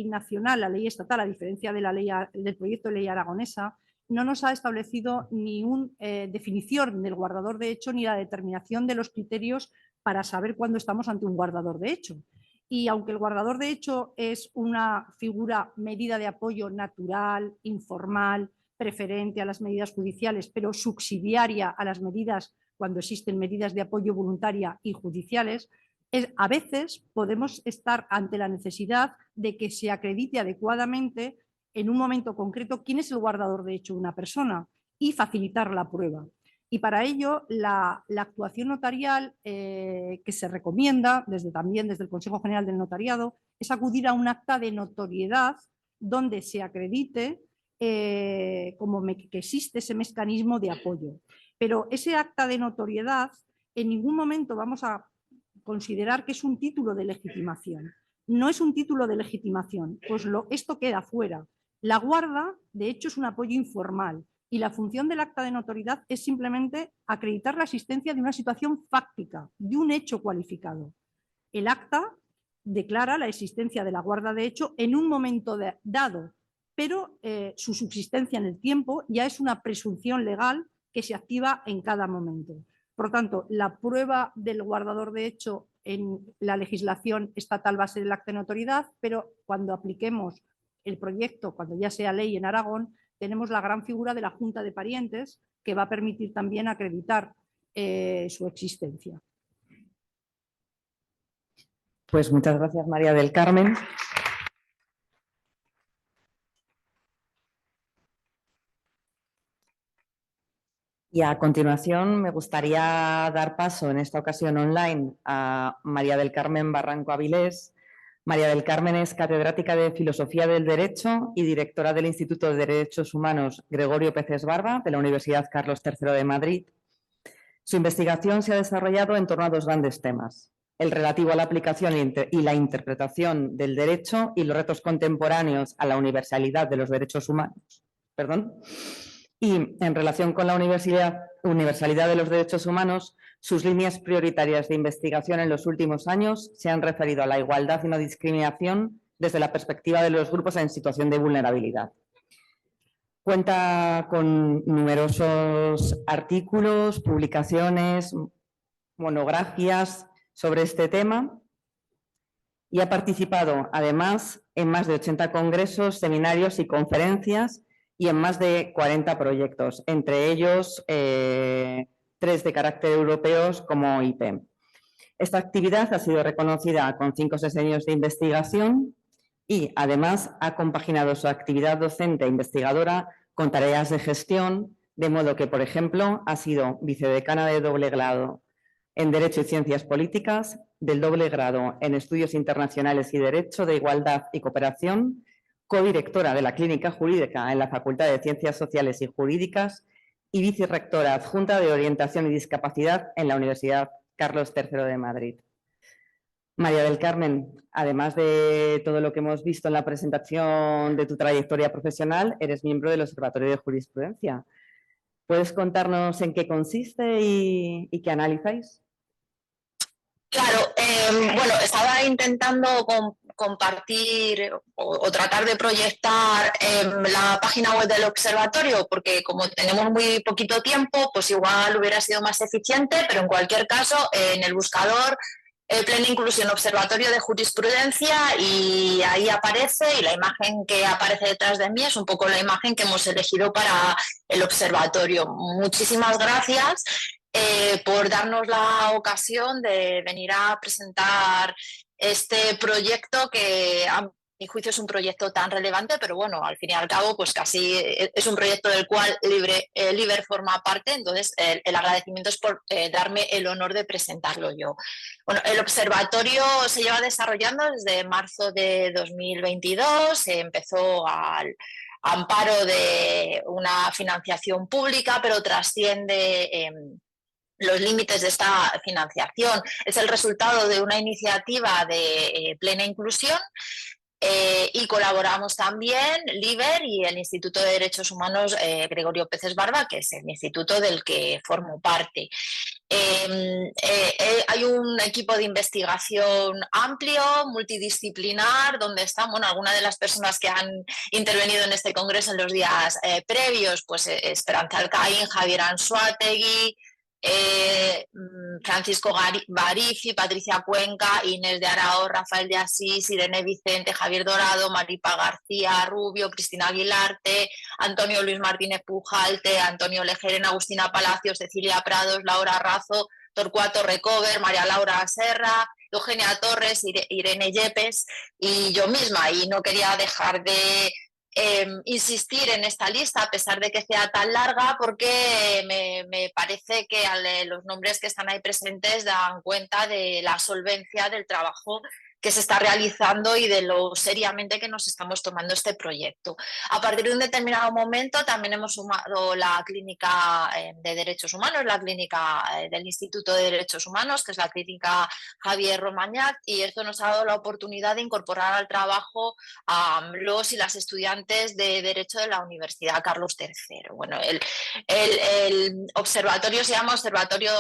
nacional, la ley estatal, a diferencia de del proyecto de ley aragonesa, no nos ha establecido ni una definición del guardador de hecho ni la determinación de los criterios para saber cuándo estamos ante un guardador de hecho. Y aunque el guardador de hecho es una figura, medida de apoyo natural, informal, preferente a las medidas judiciales, pero subsidiaria a las medidas cuando existen medidas de apoyo voluntaria y judiciales, a veces podemos estar ante la necesidad de que se acredite adecuadamente en un momento concreto quién es el guardador de hecho de una persona y facilitar la prueba. Y para ello, la actuación notarial que se recomienda también desde el Consejo General del Notariado es acudir a un acta de notoriedad donde se acredite que existe ese mecanismo de apoyo. Pero ese acta de notoriedad en ningún momento vamos a considerar que es un título de legitimación. No es un título de legitimación, pues esto queda fuera. La guarda, de hecho, es un apoyo informal. Y la función del acta de notoriedad es simplemente acreditar la existencia de una situación fáctica, de un hecho cualificado. El acta declara la existencia de la guarda de hecho en un momento dado, pero su subsistencia en el tiempo ya es una presunción legal que se activa en cada momento. Por lo tanto, la prueba del guardador de hecho la legislación estatal va a ser el acta de notoriedad, pero cuando apliquemos el proyecto, cuando ya sea ley en Aragón, tenemos la gran figura de la Junta de Parientes, que va a permitir también acreditar su existencia. Pues muchas gracias, María del Carmen. Y a continuación me gustaría dar paso en esta ocasión online a María del Carmen Barranco Avilés. María del Carmen es catedrática de Filosofía del Derecho y directora del Instituto de Derechos Humanos Gregorio Peces Barba de la Universidad Carlos III de Madrid. Su investigación se ha desarrollado en torno a dos grandes temas: el relativo a la aplicación y la interpretación del derecho y los retos contemporáneos a la universalidad de los derechos humanos. Y en relación con la universalidad de los derechos humanos, sus líneas prioritarias de investigación en los últimos años se han referido a la igualdad y no discriminación desde la perspectiva de los grupos en situación de vulnerabilidad. Cuenta con numerosos artículos, publicaciones, monografías sobre este tema y ha participado además en más de 80 congresos, seminarios y conferencias y en más de 40 proyectos, entre ellos 3 de carácter europeos como IPEM. Esta actividad ha sido reconocida con 5 sexenios de investigación y además ha compaginado su actividad docente e investigadora con tareas de gestión, de modo que, por ejemplo, ha sido vicedecana de doble grado en Derecho y Ciencias Políticas, del doble grado en Estudios Internacionales y Derecho de Igualdad y Cooperación, codirectora de la Clínica Jurídica en la Facultad de Ciencias Sociales y Jurídicas y vicerrectora adjunta de Orientación y Discapacidad en la Universidad Carlos III de Madrid. María del Carmen, además de todo lo que hemos visto en la presentación de tu trayectoria profesional, eres miembro del Observatorio de Jurisprudencia. ¿Puedes contarnos en qué consiste y qué analizáis? Claro, bueno, estaba intentando compartir o tratar de proyectar la página web del observatorio, porque como tenemos muy poquito tiempo, pues igual hubiera sido más eficiente, pero en cualquier caso, en el buscador Plena Inclusión Observatorio de Jurisprudencia y ahí aparece, y la imagen que aparece detrás de mí es un poco la imagen que hemos elegido para el observatorio. Muchísimas gracias por darnos la ocasión de venir a presentar este proyecto que a mi juicio es un proyecto tan relevante, pero bueno, al fin y al cabo pues casi es un proyecto del cual Liber forma parte, entonces el agradecimiento es por darme el honor de presentarlo yo. Bueno, el observatorio se lleva desarrollando desde marzo de 2022, empezó al amparo de una financiación pública, pero trasciende los límites de esta financiación. Es el resultado de una iniciativa de plena inclusión y colaboramos también Liber y el Instituto de Derechos Humanos Gregorio Peces Barba, que es el instituto del que formo parte. Hay un equipo de investigación amplio, multidisciplinar, donde están algunas de las personas que han intervenido en este congreso en los días previos, pues Esperanza Alcaín, Javier Anzuategui, Francisco Barifi, Patricia Cuenca, Inés de Arao, Rafael de Asís, Irene Vicente, Javier Dorado, Maripa García Rubio, Cristina Aguilarte, Antonio Luis Martínez Pujalte, Antonio Lejeren, Agustina Palacios, Cecilia Prados, Laura Razo, Torcuato Recover, María Laura Serra, Eugenia Torres, Irene Yepes y yo misma. Y no quería dejar de insistir en esta lista a pesar de que sea tan larga, porque me parece que los nombres que están ahí presentes dan cuenta de la solvencia del trabajo que se está realizando y de lo seriamente que nos estamos tomando este proyecto. A partir de un determinado momento también hemos sumado la clínica de derechos humanos, la clínica del Instituto de Derechos Humanos, que es la clínica Javier Romañat, y esto nos ha dado la oportunidad de incorporar al trabajo a los y las estudiantes de Derecho de la Universidad Carlos III. Bueno, el observatorio se llama Observatorio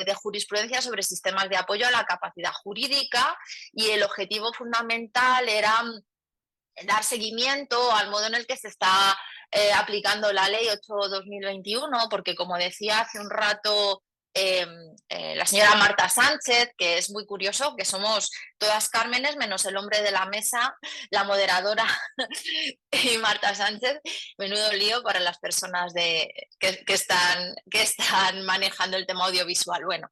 de Jurisprudencia sobre Sistemas de Apoyo a la Capacidad Jurídica, y el objetivo fundamental era dar seguimiento al modo en el que se está aplicando la Ley 8/2021, porque como decía hace un rato la señora Marta Sánchez, que es muy curioso, que somos todas Cármenes menos el hombre de la mesa, la moderadora y Marta Sánchez. Menudo lío para las personas que están manejando el tema audiovisual. Bueno,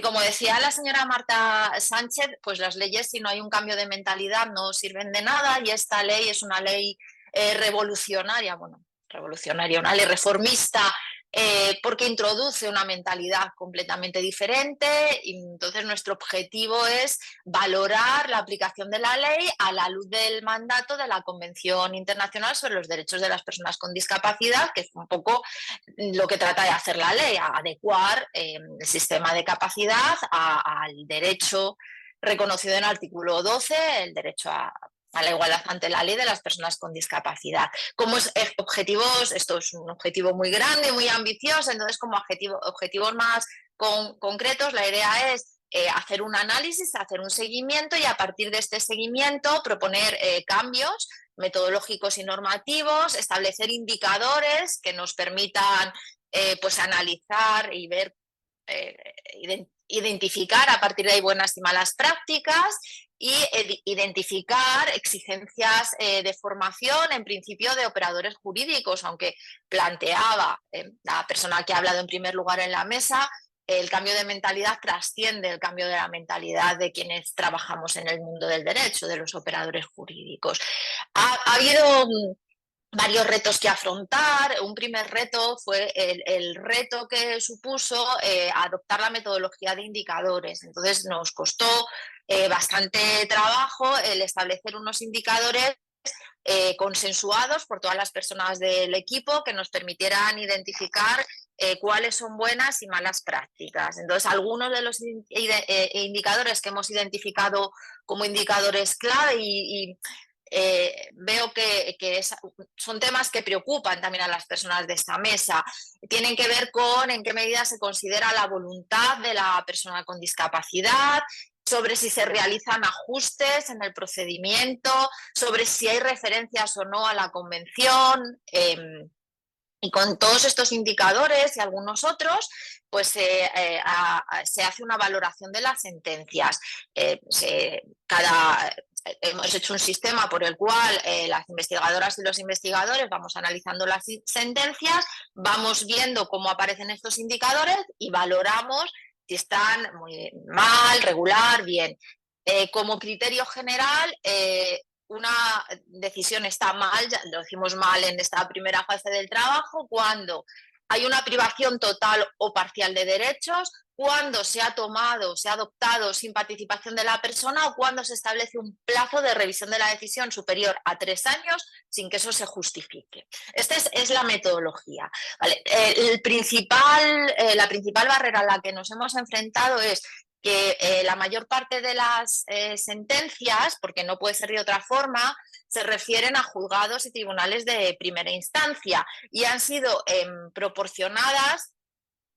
como decía la señora Marta Sánchez, pues las leyes, si no hay un cambio de mentalidad, no sirven de nada, y esta ley es una ley revolucionaria, una ley reformista, porque introduce una mentalidad completamente diferente, y entonces nuestro objetivo es valorar la aplicación de la ley a la luz del mandato de la Convención Internacional sobre los Derechos de las Personas con Discapacidad, que es un poco lo que trata de hacer la ley, a adecuar el sistema de capacidad al derecho reconocido en el artículo 12, el derecho a la igualdad ante la ley de las personas con discapacidad. Como objetivos, esto es un objetivo muy grande, muy ambicioso, entonces como objetivos más concretos, la idea es hacer un análisis, hacer un seguimiento, y a partir de este seguimiento proponer cambios metodológicos y normativos, establecer indicadores que nos permitan pues analizar y ver, identificar a partir de ahí buenas y malas prácticas, y identificar exigencias de formación, en principio de operadores jurídicos, aunque planteaba la persona que ha hablado en primer lugar en la mesa, el cambio de mentalidad trasciende el cambio de la mentalidad de quienes trabajamos en el mundo del derecho, de los operadores jurídicos. Ha habido varios retos que afrontar. Un primer reto fue el reto que supuso adoptar la metodología de indicadores. Entonces nos costó bastante trabajo el establecer unos indicadores consensuados por todas las personas del equipo, que nos permitieran identificar cuáles son buenas y malas prácticas. Entonces, algunos de los indicadores que hemos identificado como indicadores clave, y veo que son temas que preocupan también a las personas de esta mesa, tienen que ver con en qué medida se considera la voluntad de la persona con discapacidad, sobre si se realizan ajustes en el procedimiento, sobre si hay referencias o no a la convención. Y con todos estos indicadores y algunos otros, pues se hace una valoración de las sentencias. Hemos hecho un sistema por el cual las investigadoras y los investigadores vamos analizando las sentencias, vamos viendo cómo aparecen estos indicadores y valoramos si están muy mal, regular, bien. Como criterio general, una decisión está mal, ya lo decimos mal en esta primera fase del trabajo, cuando hay una privación total o parcial de derechos, cuando se ha adoptado sin participación de la persona, o cuando se establece un plazo de revisión de la decisión superior a 3 años sin que eso se justifique. Esta es la metodología. ¿Vale? La principal barrera a la que nos hemos enfrentado es que la mayor parte de las sentencias, porque no puede ser de otra forma, se refieren a juzgados y tribunales de primera instancia, y han sido proporcionadas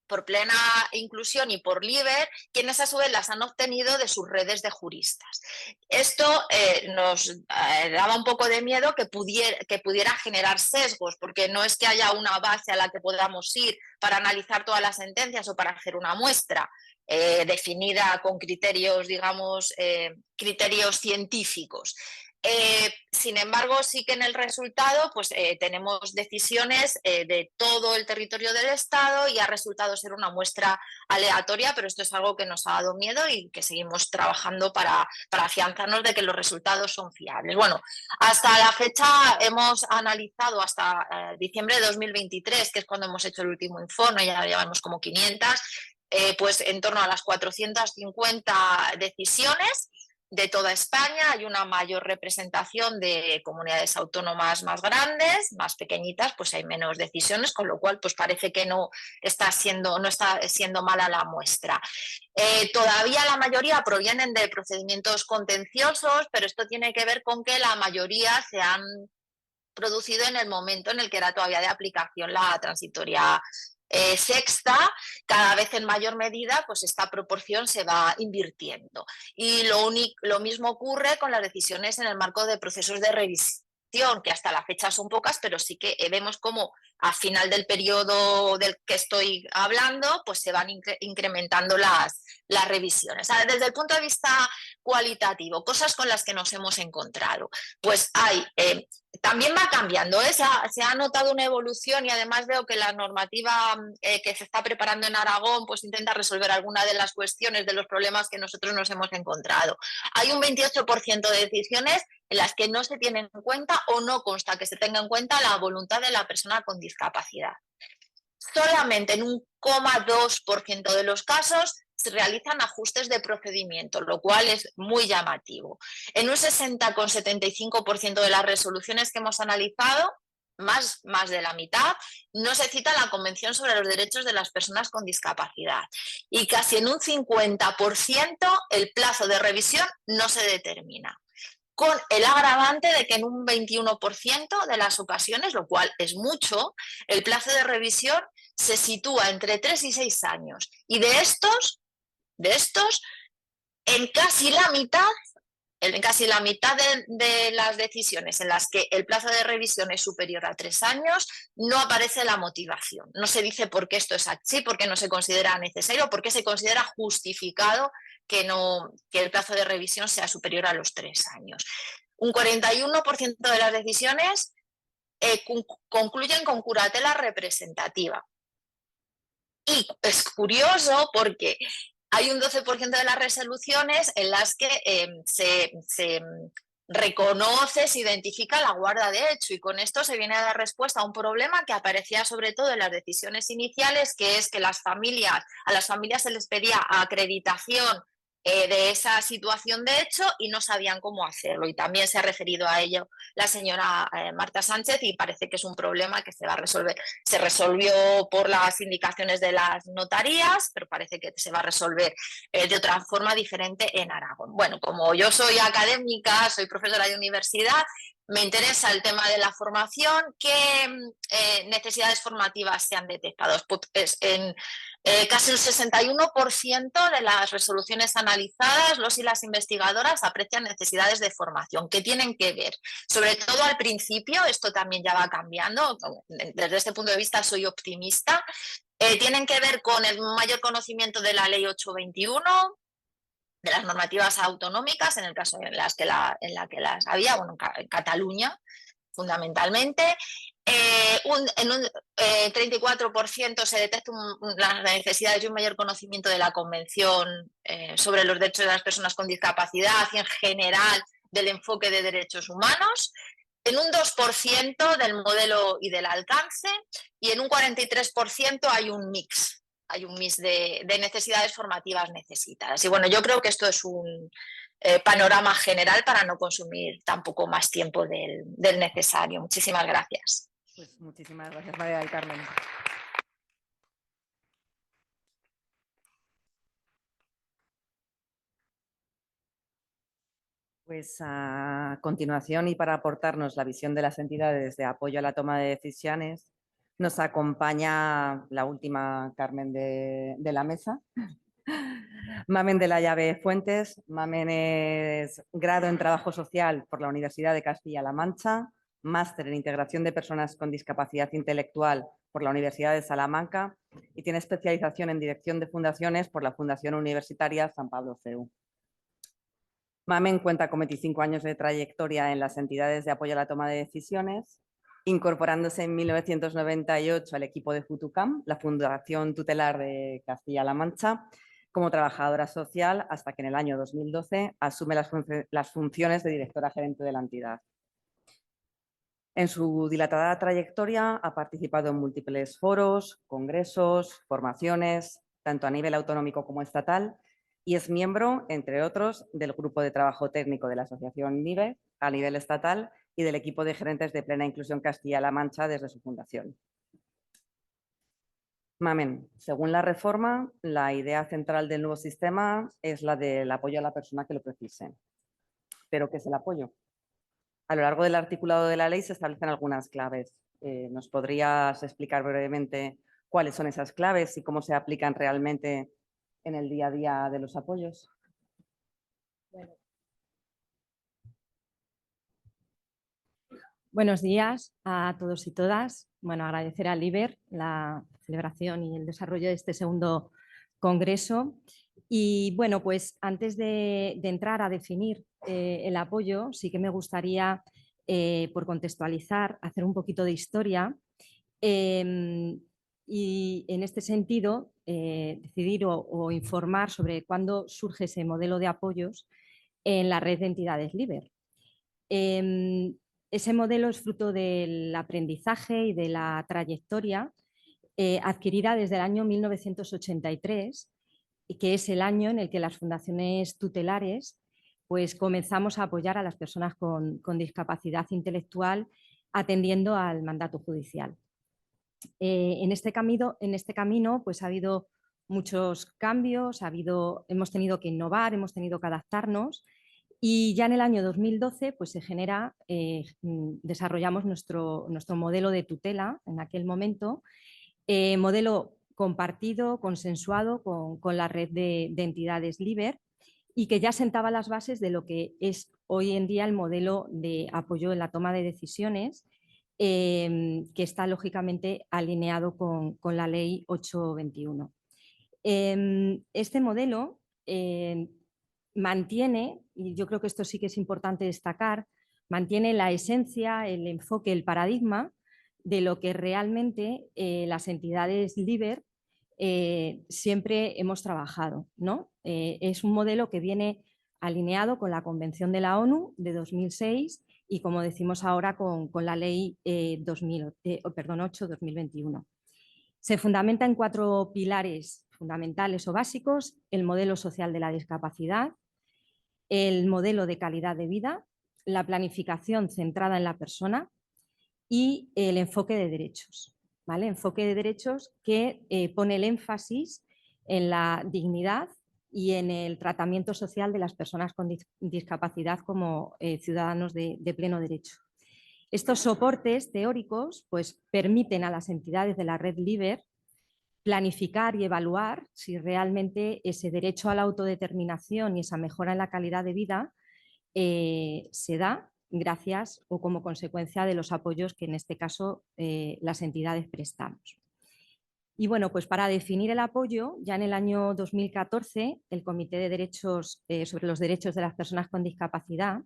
por Plena Inclusión y por LIBER, quienes a su vez las han obtenido de sus redes de juristas. Esto nos daba un poco de miedo que pudiera generar sesgos, porque no es que haya una base a la que podamos ir para analizar todas las sentencias o para hacer una muestra definida con criterios, digamos, criterios científicos. Sin embargo, sí que en el resultado pues, tenemos decisiones de todo el territorio del Estado, y ha resultado ser una muestra aleatoria, pero esto es algo que nos ha dado miedo y que seguimos trabajando para afianzarnos de que los resultados son fiables. Bueno, hasta la fecha hemos analizado hasta diciembre de 2023, que es cuando hemos hecho el último informe, ya llevamos como 500, pues en torno a las 450 decisiones de toda España. Hay una mayor representación de comunidades autónomas más grandes, más pequeñitas, pues hay menos decisiones, con lo cual pues parece que no está siendo mala la muestra. Todavía la mayoría provienen de procedimientos contenciosos, pero esto tiene que ver con que la mayoría se han producido en el momento en el que era todavía de aplicación la transitoria sexta. Cada vez en mayor medida pues esta proporción se va invirtiendo, y lo mismo ocurre con las decisiones en el marco de procesos de revisión, que hasta la fecha son pocas, pero sí que vemos cómo a final del periodo del que estoy hablando, pues se van incrementando las revisiones. Ahora, desde el punto de vista cualitativo, cosas con las que nos hemos encontrado, pues hay... también va cambiando, se ha notado una evolución y además veo que la normativa que se está preparando en Aragón pues intenta resolver alguna de las cuestiones de los problemas que nosotros nos hemos encontrado. Hay un 28% de decisiones en las que no se tiene en cuenta o no consta que se tenga en cuenta la voluntad de la persona con discapacidad. Solamente en un 0,2% de los casos se realizan ajustes de procedimiento, lo cual es muy llamativo. En un 60,75% de las resoluciones que hemos analizado, más de la mitad, no se cita la Convención sobre los Derechos de las Personas con Discapacidad. Y casi en un 50% el plazo de revisión no se determina, con el agravante de que en un 21% de las ocasiones, lo cual es mucho, el plazo de revisión se sitúa entre 3 y 6 años. Y de estos, en casi la mitad de las decisiones en las que el plazo de revisión es superior a 3 años, no aparece la motivación. No se dice por qué esto es así, por qué no se considera necesario, por qué se considera justificado que el plazo de revisión sea superior a los 3 años. Un 41% de las decisiones concluyen con curatela representativa. Y es curioso porque hay un 12% de las resoluciones en las que se reconoce, se identifica la guarda de hecho, y con esto se viene a dar respuesta a un problema que aparecía sobre todo en las decisiones iniciales, que es que a las familias se les pedía acreditación de esa situación de hecho y no sabían cómo hacerlo, y también se ha referido a ello la señora Marta Sánchez, y parece que es un problema que se va a resolver. Se resolvió por las indicaciones de las notarías, pero parece que se va a resolver de otra forma diferente en Aragón. Bueno, como yo soy académica, soy profesora de universidad, me interesa el tema de la formación. ¿Qué necesidades formativas se han detectado? Pues en casi un 61% de las resoluciones analizadas, los y las investigadoras aprecian necesidades de formación que tienen que ver, sobre todo al principio, esto también ya va cambiando, desde este punto de vista soy optimista, tienen que ver con el mayor conocimiento de la ley 821, de las normativas autonómicas, en el caso en la que las había, bueno, en Cataluña fundamentalmente. En un 34% se detectan las necesidades de un mayor conocimiento de la Convención sobre los Derechos de las Personas con Discapacidad y en general del enfoque de derechos humanos. En un 2% del modelo y del alcance, y en un 43% hay un mix de necesidades formativas necesitadas. Y bueno, yo creo que esto es un panorama general para no consumir tampoco más tiempo del necesario. Muchísimas gracias. Pues muchísimas gracias, María del Carmen. Pues a continuación, y para aportarnos la visión de las entidades de apoyo a la toma de decisiones, nos acompaña la última Carmen de la mesa, Mamen de la Llave Fuentes. Mamen es grado en Trabajo Social por la Universidad de Castilla-La Mancha, máster en Integración de Personas con Discapacidad Intelectual por la Universidad de Salamanca y tiene especialización en Dirección de Fundaciones por la Fundación Universitaria San Pablo CEU. Mamen cuenta con 25 años de trayectoria en las entidades de apoyo a la toma de decisiones, incorporándose en 1998 al equipo de FUTUCAM, la Fundación Tutelar de Castilla-La Mancha, como trabajadora social, hasta que en el año 2012 asume las funciones de directora gerente de la entidad. En su dilatada trayectoria ha participado en múltiples foros, congresos, formaciones, tanto a nivel autonómico como estatal, y es miembro, entre otros, del Grupo de Trabajo Técnico de la Asociación NIBE a nivel estatal y del equipo de gerentes de Plena Inclusión Castilla-La Mancha desde su fundación. Mamen, según la reforma, la idea central del nuevo sistema es la del apoyo a la persona que lo precise. ¿Pero qué es el apoyo? A lo largo del articulado de la ley se establecen algunas claves. ¿Nos podrías explicar brevemente cuáles son esas claves y cómo se aplican realmente en el día a día de los apoyos? Bueno. Buenos días a todos y todas. bueno, agradecer al IBER la celebración y el desarrollo de este segundo congreso. Y bueno, pues antes de entrar a definir el apoyo, sí que me gustaría, por contextualizar, hacer un poquito de historia. Y en este sentido, decidir o informar sobre cuándo surge ese modelo de apoyos en la red de entidades LIBER. Ese modelo es fruto del aprendizaje y de la trayectoria adquirida desde el año 1983, que es el año en el que las fundaciones tutelares pues, comenzamos a apoyar a las personas con discapacidad intelectual atendiendo al mandato judicial. En este camino pues, ha habido muchos cambios, hemos tenido que innovar, hemos tenido que adaptarnos. Y ya en el año 2012 pues, desarrollamos nuestro modelo de tutela en aquel momento, modelo compartido, consensuado con la red de entidades LIBER y que ya sentaba las bases de lo que es hoy en día el modelo de apoyo en la toma de decisiones, que está lógicamente alineado con la Ley 821. Este modelo mantiene, y yo creo que esto sí que es importante destacar, mantiene la esencia, el enfoque, el paradigma de lo que realmente las entidades LIBER siempre hemos trabajado, ¿no? Es un modelo que viene alineado con la Convención de la ONU de 2006 y, como decimos ahora, con la Ley 8/2021. Se fundamenta en 4 pilares fundamentales o básicos: el modelo social de la discapacidad, el modelo de calidad de vida, la planificación centrada en la persona y el enfoque de derechos. ¿Vale? Enfoque de derechos que pone el énfasis en la dignidad y en el tratamiento social de las personas con discapacidad como ciudadanos de pleno derecho. Estos soportes teóricos pues, permiten a las entidades de la red LIBER planificar y evaluar si realmente ese derecho a la autodeterminación y esa mejora en la calidad de vida se da gracias o como consecuencia de los apoyos que en este caso las entidades prestamos. Y bueno, pues para definir el apoyo, ya en el año 2014, el Comité de Derechos sobre los Derechos de las Personas con Discapacidad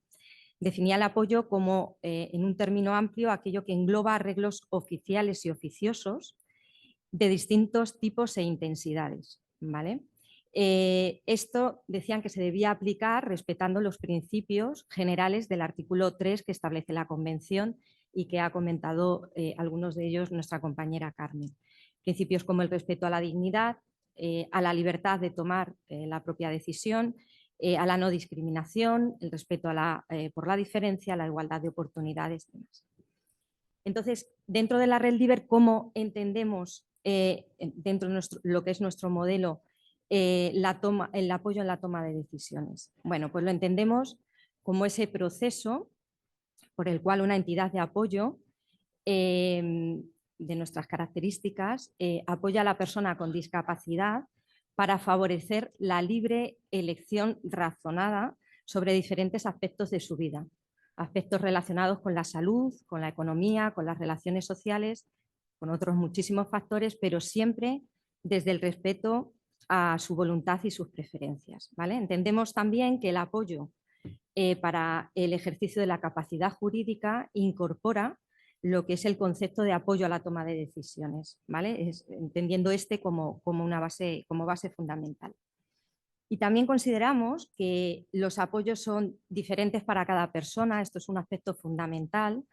definía el apoyo como, en un término amplio, aquello que engloba arreglos oficiales y oficiosos de distintos tipos e intensidades, ¿vale? Esto decían que se debía aplicar respetando los principios generales del artículo 3 que establece la Convención y que ha comentado algunos de ellos nuestra compañera Carmen. Principios como el respeto a la dignidad, a la libertad de tomar la propia decisión, a la no discriminación, el respeto por la diferencia, la igualdad de oportunidades y demás. Entonces, dentro de la red LIBER, ¿cómo entendemos dentro de lo que es nuestro modelo el apoyo en la toma de decisiones? Bueno, pues lo entendemos como ese proceso por el cual una entidad de apoyo de nuestras características apoya a la persona con discapacidad para favorecer la libre elección razonada sobre diferentes aspectos de su vida, aspectos relacionados con la salud, con la economía, con las relaciones sociales, con otros muchísimos factores, pero siempre desde el respeto a su voluntad y sus preferencias, ¿vale? Entendemos también que el apoyo para el ejercicio de la capacidad jurídica incorpora lo que es el concepto de apoyo a la toma de decisiones, ¿vale? Entendiendo como base fundamental. Y también consideramos que los apoyos son diferentes para cada persona, esto es un aspecto fundamental,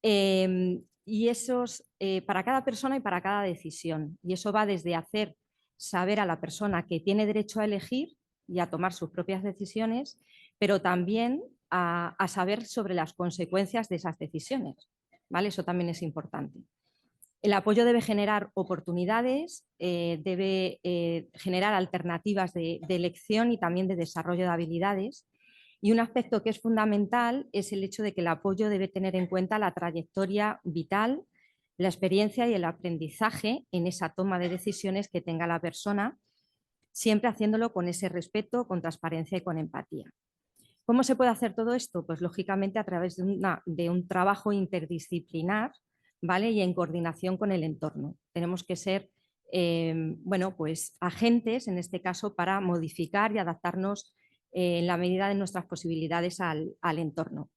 y esos para cada persona y para cada decisión. Y eso va desde hacer saber a la persona que tiene derecho a elegir y a tomar sus propias decisiones, pero también a saber sobre las consecuencias de esas decisiones, ¿vale? Eso también es importante. El apoyo debe generar oportunidades, debe generar alternativas de elección y también de desarrollo de habilidades. Y un aspecto que es fundamental es el hecho de que el apoyo debe tener en cuenta la trayectoria vital, la experiencia y el aprendizaje en esa toma de decisiones que tenga la persona, siempre haciéndolo con ese respeto, con transparencia y con empatía. ¿Cómo se puede hacer todo esto? Pues lógicamente a través de un trabajo interdisciplinar ¿vale? Y en coordinación con el entorno. Tenemos que ser bueno, pues agentes, en este caso, para modificar y adaptarnos en la medida de nuestras posibilidades al entorno.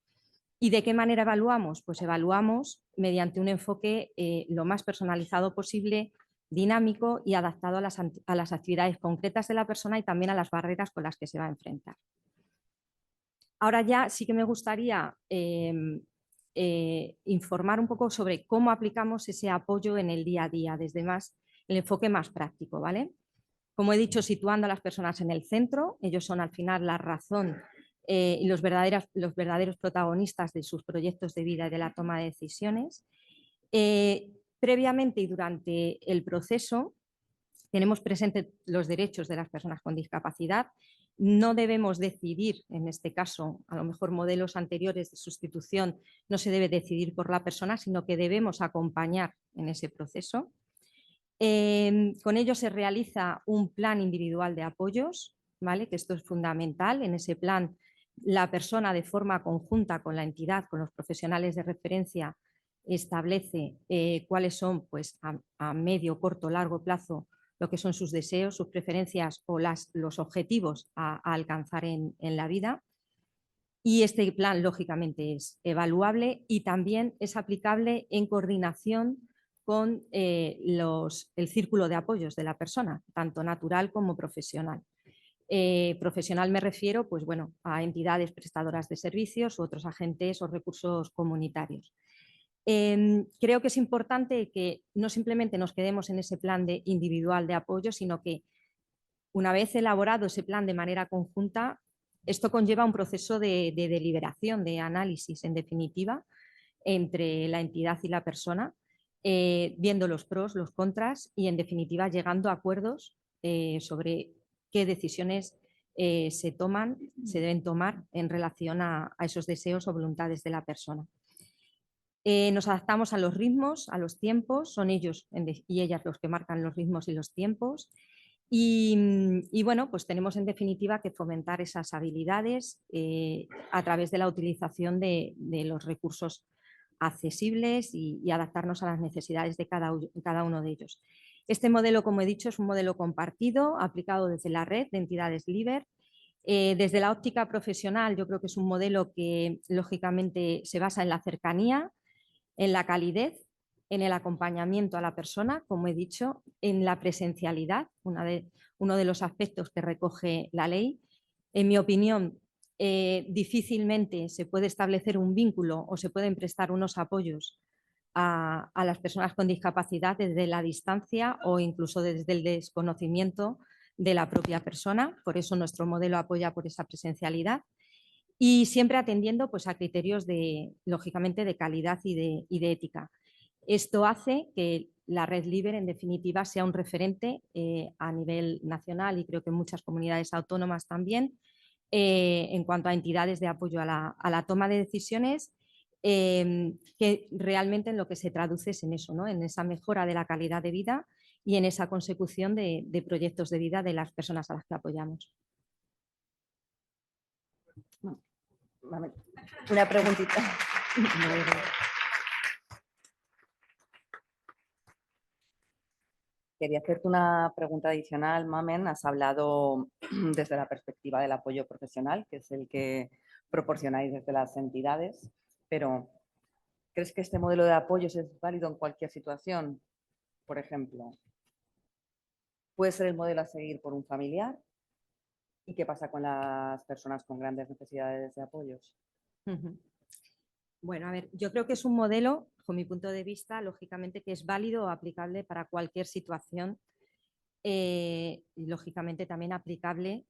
¿Y de qué manera evaluamos? Pues evaluamos mediante un enfoque lo más personalizado posible, dinámico y adaptado a las actividades concretas de la persona y también a las barreras con las que se va a enfrentar. Ahora ya sí que me gustaría informar un poco sobre cómo aplicamos ese apoyo en el día a día, desde el enfoque más práctico, ¿vale? Como he dicho, situando a las personas en el centro, ellos son al final la razón y los verdaderos protagonistas de sus proyectos de vida y de la toma de decisiones. Previamente y durante el proceso tenemos presentes los derechos de las personas con discapacidad. No debemos decidir, en este caso, a lo mejor modelos anteriores de sustitución, no se debe decidir por la persona, sino que debemos acompañar en ese proceso. Con ello se realiza un plan individual de apoyos, ¿vale? Que esto es fundamental. En ese plan, la persona de forma conjunta con la entidad, con los profesionales de referencia, establece cuáles son, pues, a medio, corto, largo plazo, lo que son sus deseos, sus preferencias o los objetivos a alcanzar en la vida. Y este plan, lógicamente, es evaluable y también es aplicable en coordinación con el círculo de apoyos de la persona, tanto natural como profesional. Profesional me refiero, pues, bueno, a entidades prestadoras de servicios u otros agentes o recursos comunitarios. Creo que es importante que no simplemente nos quedemos en ese plan individual de apoyo, sino que una vez elaborado ese plan de manera conjunta, esto conlleva un proceso de deliberación, de análisis, en definitiva, entre la entidad y la persona, viendo los pros, los contras y, en definitiva, llegando a acuerdos sobre qué decisiones se deben tomar en relación a esos deseos o voluntades de la persona. Nos adaptamos a los ritmos, a los tiempos, son ellos y ellas los que marcan los ritmos y los tiempos. Y bueno, pues tenemos en definitiva que fomentar esas habilidades a través de la utilización de los recursos accesibles y adaptarnos a las necesidades de cada uno de ellos. Este modelo, como he dicho, es un modelo compartido, aplicado desde la red de entidades LIBER. Desde la óptica profesional, yo creo que es un modelo que lógicamente se basa en la cercanía, en la calidez, en el acompañamiento a la persona, como he dicho, en la presencialidad, uno de los aspectos que recoge la ley. En mi opinión, difícilmente se puede establecer un vínculo o se pueden prestar unos apoyos a las personas con discapacidad desde la distancia o incluso desde el desconocimiento de la propia persona. Por eso nuestro modelo apoya por esa presencialidad. Y siempre atendiendo, pues, a criterios lógicamente, de calidad y de ética. Esto hace que la red LIBER, en definitiva, sea un referente a nivel nacional y creo que en muchas comunidades autónomas también, en cuanto a entidades de apoyo a la toma de decisiones, que realmente en lo que se traduce es en eso, ¿no? En esa mejora de la calidad de vida y en esa consecución de proyectos de vida de las personas a las que apoyamos. Una preguntita. Quería hacerte una pregunta adicional, Mamen. Has hablado desde la perspectiva del apoyo profesional, que es el que proporcionáis desde las entidades, pero ¿crees que este modelo de apoyos es válido en cualquier situación? Por ejemplo, ¿puede ser el modelo a seguir por un familiar? ¿Y qué pasa con las personas con grandes necesidades de apoyos? Bueno, a ver, yo creo que es un modelo, con mi punto de vista, lógicamente, que es válido o aplicable para cualquier situación y, lógicamente, también aplicable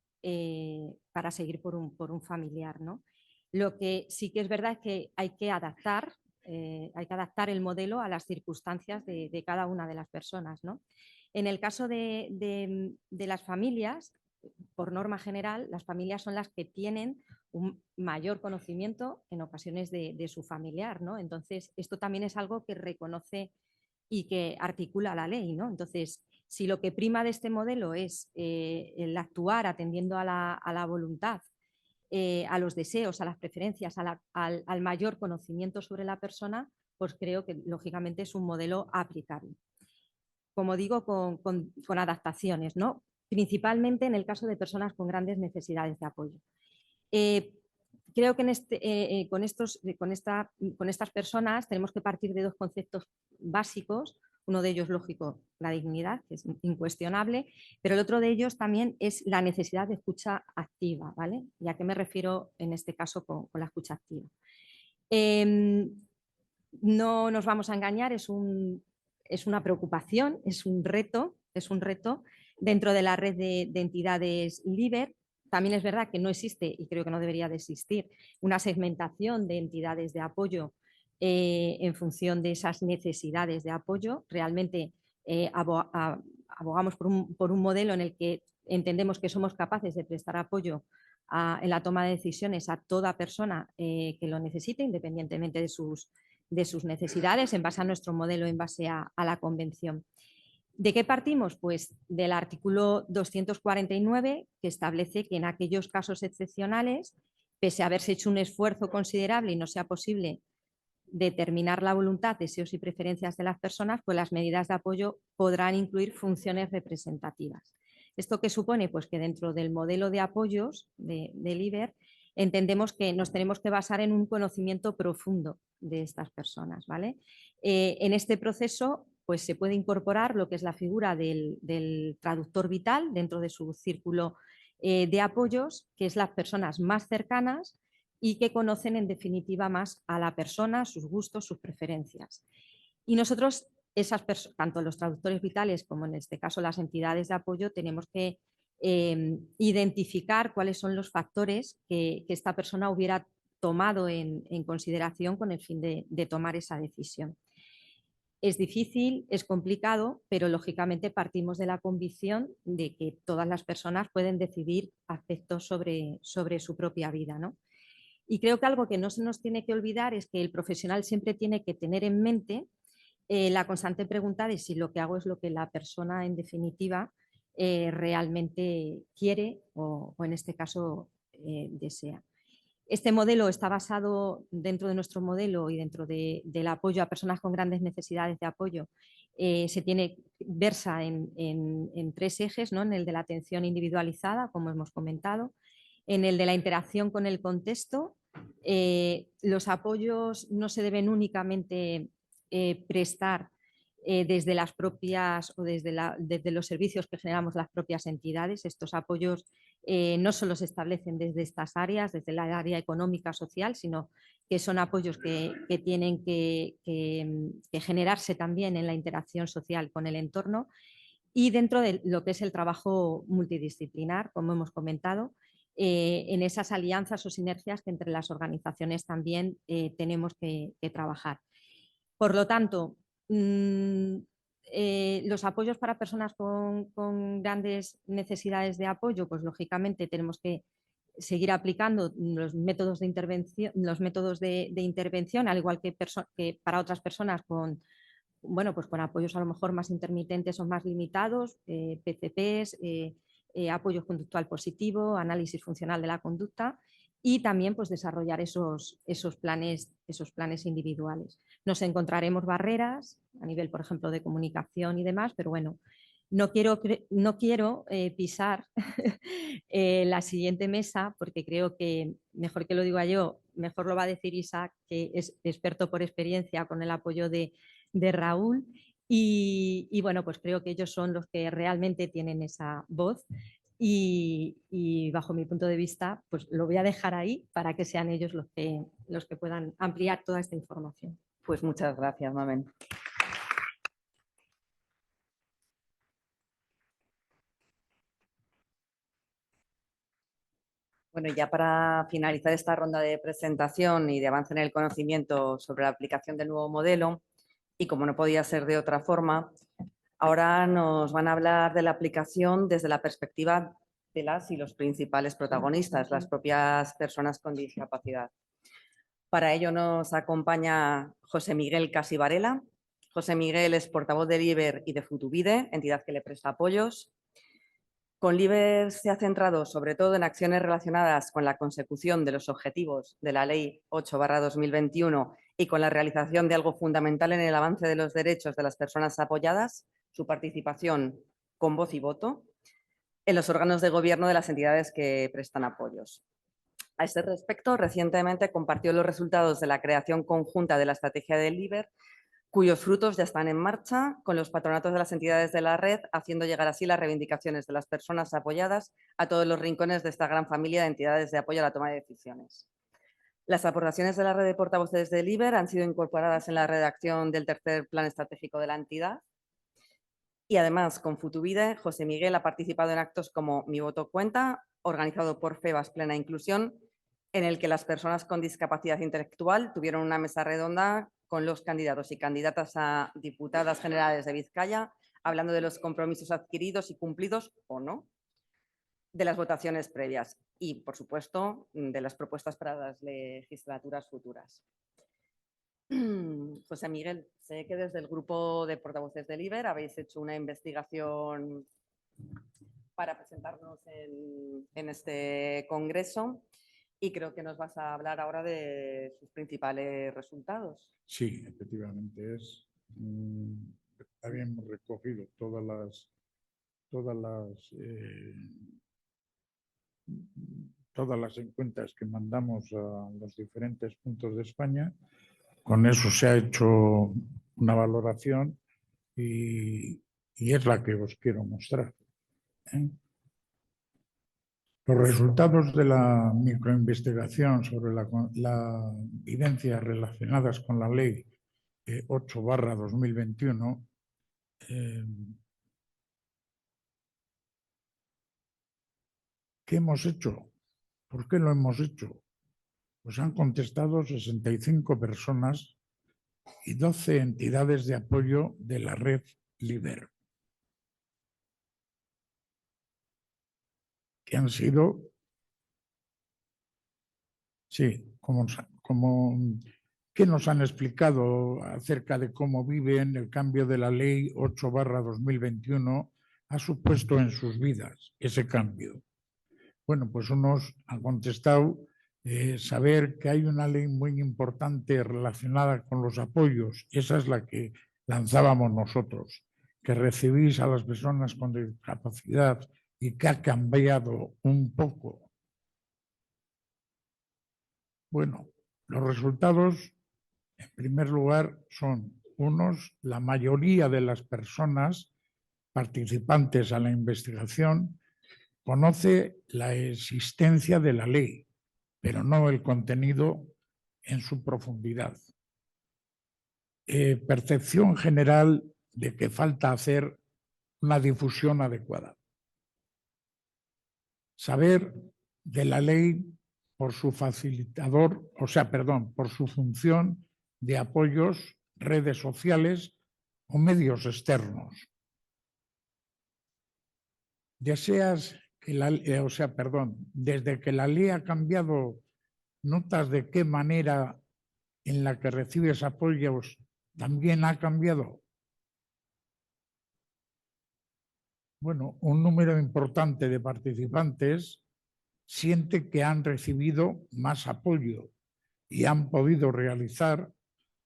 para seguir por un familiar, ¿no? Lo que sí que es verdad es que hay que adaptar el modelo a las circunstancias de cada una de las personas, ¿no? En el caso de las familias, por norma general, las familias son las que tienen un mayor conocimiento en ocasiones de su familiar, ¿no? Entonces, esto también es algo que reconoce y que articula la ley, ¿no? Entonces, si lo que prima de este modelo es el actuar atendiendo a la voluntad, a los deseos, a las preferencias, al mayor conocimiento sobre la persona, pues creo que lógicamente es un modelo aplicable. Como digo, con adaptaciones, ¿no? Principalmente en el caso de personas con grandes necesidades de apoyo. Creo que con estas personas tenemos que partir de dos conceptos básicos. Uno de ellos, lógico, la dignidad, que es incuestionable, pero el otro de ellos también es la necesidad de escucha activa, ¿vale? ¿Y a qué me refiero en este caso con la escucha activa? No nos vamos a engañar, es una preocupación, es un reto dentro de la red de entidades LIBER. También es verdad que no existe, y creo que no debería de existir, una segmentación de entidades de apoyo en función de esas necesidades de apoyo. Realmente abogamos por un modelo en el que entendemos que somos capaces de prestar apoyo en la toma de decisiones a toda persona que lo necesite, independientemente de sus necesidades, en base a nuestro modelo, en base a la convención. ¿De qué partimos? Pues del artículo 249, que establece que en aquellos casos excepcionales, pese a haberse hecho un esfuerzo considerable y no sea posible determinar la voluntad, deseos y preferencias de las personas, pues las medidas de apoyo podrán incluir funciones representativas. ¿Esto qué supone? Pues que dentro del modelo de apoyos del IBER entendemos que nos tenemos que basar en un conocimiento profundo de estas personas, ¿vale? En este proceso pues se puede incorporar lo que es la figura del traductor vital dentro de su círculo de apoyos, que es las personas más cercanas y que conocen en definitiva más a la persona, sus gustos, sus preferencias. Y nosotros, tanto los traductores vitales como en este caso las entidades de apoyo, tenemos que identificar cuáles son los factores que esta persona hubiera tomado en consideración con el fin de tomar esa decisión. Es difícil, es complicado, pero lógicamente partimos de la convicción de que todas las personas pueden decidir aspectos sobre su propia vida, ¿no? Y creo que algo que no se nos tiene que olvidar es que el profesional siempre tiene que tener en mente la constante pregunta de si lo que hago es lo que la persona en definitiva realmente quiere o en este caso desea. Este modelo está basado dentro de nuestro modelo y dentro del apoyo a personas con grandes necesidades de apoyo. Versa en tres ejes, ¿no? En el de la atención individualizada, como hemos comentado, en el de la interacción con el contexto. Los apoyos no se deben únicamente prestar desde las propias o desde los servicios que generamos las propias entidades. Estos apoyos no solo se establecen desde estas áreas, desde la área económica, social, sino que son apoyos que tienen que generarse también en la interacción social con el entorno y dentro de lo que es el trabajo multidisciplinar, como hemos comentado, en esas alianzas o sinergias que entre las organizaciones también tenemos que trabajar. Por lo tanto, los apoyos para personas con grandes necesidades de apoyo, pues lógicamente tenemos que seguir aplicando los métodos de intervención, al igual que para otras personas con apoyos a lo mejor más intermitentes o más limitados, PCPs, apoyo conductual positivo, análisis funcional de la conducta y también pues, desarrollar esos planes individuales. Nos encontraremos barreras a nivel, por ejemplo, de comunicación y demás, pero bueno, no quiero pisar la siguiente mesa porque creo que, mejor que lo diga yo, mejor lo va a decir Isaac, que es experto por experiencia con el apoyo de Raúl y bueno, pues creo que ellos son los que realmente tienen esa voz y bajo mi punto de vista, pues lo voy a dejar ahí para que sean ellos los que puedan ampliar toda esta información. Pues muchas gracias, Mamen. Bueno, ya para finalizar esta ronda de presentación y de avance en el conocimiento sobre la aplicación del nuevo modelo, y como no podía ser de otra forma, ahora nos van a hablar de la aplicación desde la perspectiva de las y los principales protagonistas, las propias personas con discapacidad. Para ello nos acompaña José Miguel Casi Varela. José Miguel es portavoz de LIBER y de Futuvide, entidad que le presta apoyos. Con LIBER se ha centrado sobre todo en acciones relacionadas con la consecución de los objetivos de la Ley 8/2021 y con la realización de algo fundamental en el avance de los derechos de las personas apoyadas, su participación con voz y voto en los órganos de gobierno de las entidades que prestan apoyos. A este respecto, recientemente compartió los resultados de la creación conjunta de la estrategia del LIBER, cuyos frutos ya están en marcha con los patronatos de las entidades de la red, haciendo llegar así las reivindicaciones de las personas apoyadas a todos los rincones de esta gran familia de entidades de apoyo a la toma de decisiones. Las aportaciones de la red de portavoces del LIBER han sido incorporadas en la redacción del tercer plan estratégico de la entidad. Y además, con Futuvide, José Miguel ha participado en actos como Mi Voto Cuenta, organizado por FEBAS Plena Inclusión, en el que las personas con discapacidad intelectual tuvieron una mesa redonda con los candidatos y candidatas a diputadas generales de Vizcaya, hablando de los compromisos adquiridos y cumplidos o no, de las votaciones previas y, por supuesto, de las propuestas para las legislaturas futuras. José Miguel, sé que desde el grupo de portavoces del LIBER habéis hecho una investigación para presentarnos en este congreso y creo que nos vas a hablar ahora de sus principales resultados. Sí, efectivamente habíamos recogido todas las encuestas que mandamos a los diferentes puntos de España. Con eso se ha hecho una valoración y es la que os quiero mostrar. Los resultados de la microinvestigación sobre la vivencia relacionadas con la Ley 8/2021 ¿qué hemos hecho? ¿Por qué lo hemos hecho? Pues han contestado 65 personas y 12 entidades de apoyo de la red LIBER, que han sido, que nos han explicado acerca de cómo viven el cambio de la ley 8/2021 ha supuesto en sus vidas ese cambio. Bueno, pues unos han contestado saber que hay una ley muy importante relacionada con los apoyos, esa es la que lanzábamos nosotros, que recibís a las personas con discapacidad y que ha cambiado un poco. Bueno, los resultados, en primer lugar, son unos, la mayoría de las personas participantes a la investigación conoce la existencia de la ley, pero no el contenido en su profundidad. Percepción general de que falta hacer una difusión adecuada. Saber de la ley por su facilitador, por su función de apoyos, redes sociales o medios externos. Deseas que desde que la ley ha cambiado, ¿notas de qué manera en la que recibes apoyos también ha cambiado? Bueno, un número importante de participantes siente que han recibido más apoyo y han podido realizar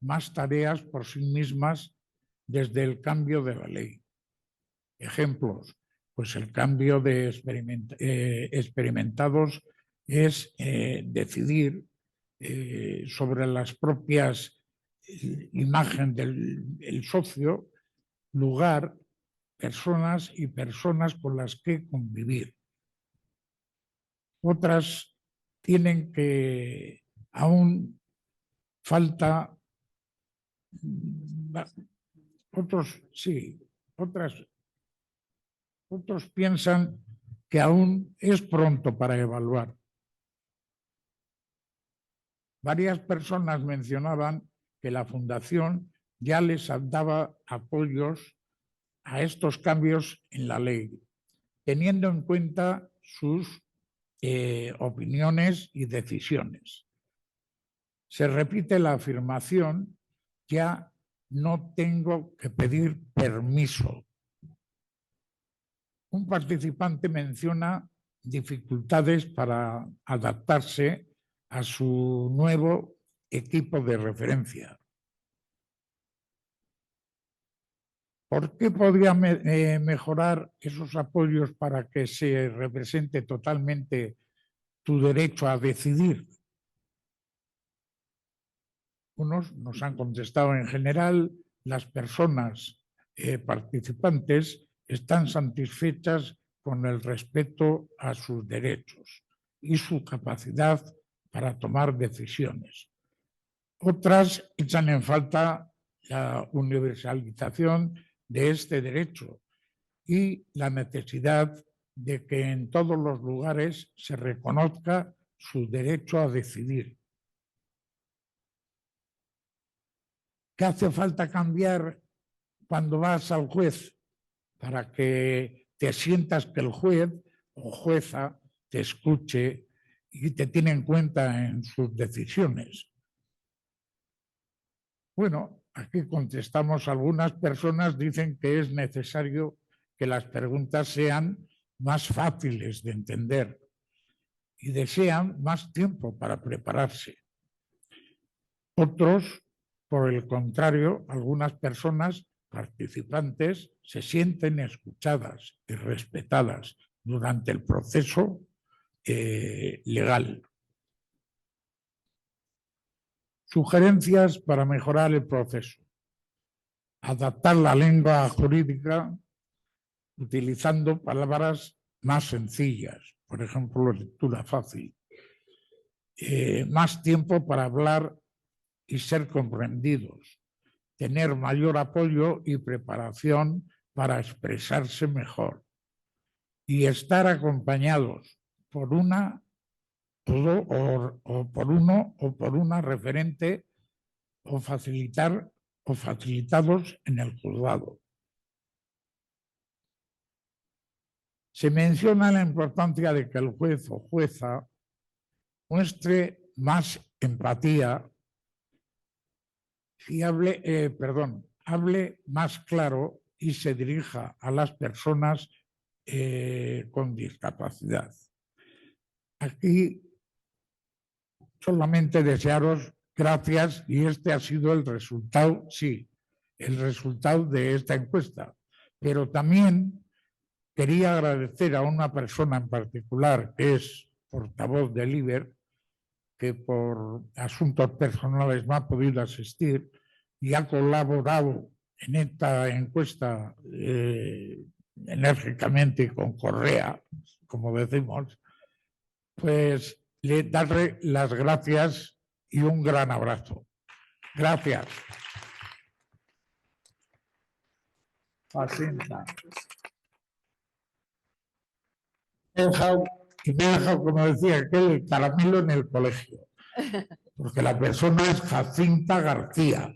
más tareas por sí mismas desde el cambio de la ley. Ejemplos, pues el cambio de experimentados es decidir sobre las propias imágenes del socio, lugar, personas y personas con las que convivir. Otras tienen que aún falta, otros piensan que aún es pronto para evaluar. Varias personas mencionaban que la Fundación ya les daba apoyos a estos cambios en la ley, teniendo en cuenta sus opiniones y decisiones. Se repite la afirmación: ya no tengo que pedir permiso. Un participante menciona dificultades para adaptarse a su nuevo equipo de referencia. ¿Por qué podría mejorar esos apoyos para que se represente totalmente tu derecho a decidir? Unos nos han contestado en general, las personas participantes están satisfechas con el respeto a sus derechos y su capacidad para tomar decisiones. Otras echan en falta la universalización de este derecho y la necesidad de que en todos los lugares se reconozca su derecho a decidir. ¿Qué hace falta cambiar cuando vas al juez para que te sientas que el juez o jueza te escuche y te tiene en cuenta en sus decisiones? Bueno, aquí contestamos, algunas personas dicen que es necesario que las preguntas sean más fáciles de entender y desean más tiempo para prepararse. Otros, por el contrario, algunas personas participantes se sienten escuchadas y respetadas durante el proceso legal. Sugerencias para mejorar el proceso. Adaptar la lengua jurídica utilizando palabras más sencillas, por ejemplo, lectura fácil. Más tiempo para hablar y ser comprendidos. Tener mayor apoyo y preparación para expresarse mejor. Y estar acompañados por una o por uno o por una referente o facilitados en el juzgado. Se menciona la importancia de que el juez o jueza muestre más empatía y hable más claro y se dirija a las personas con discapacidad. Aquí solamente desearos gracias y este ha sido el resultado, sí, el resultado de esta encuesta. Pero también quería agradecer a una persona en particular que es portavoz del IBER, que por asuntos personales no ha podido asistir y ha colaborado en esta encuesta enérgicamente y con correa, como decimos, pues darle las gracias y un gran abrazo. Gracias. Jacinta. Me he dejado, como decía aquel, caramelo en el colegio, porque la persona es Jacinta García.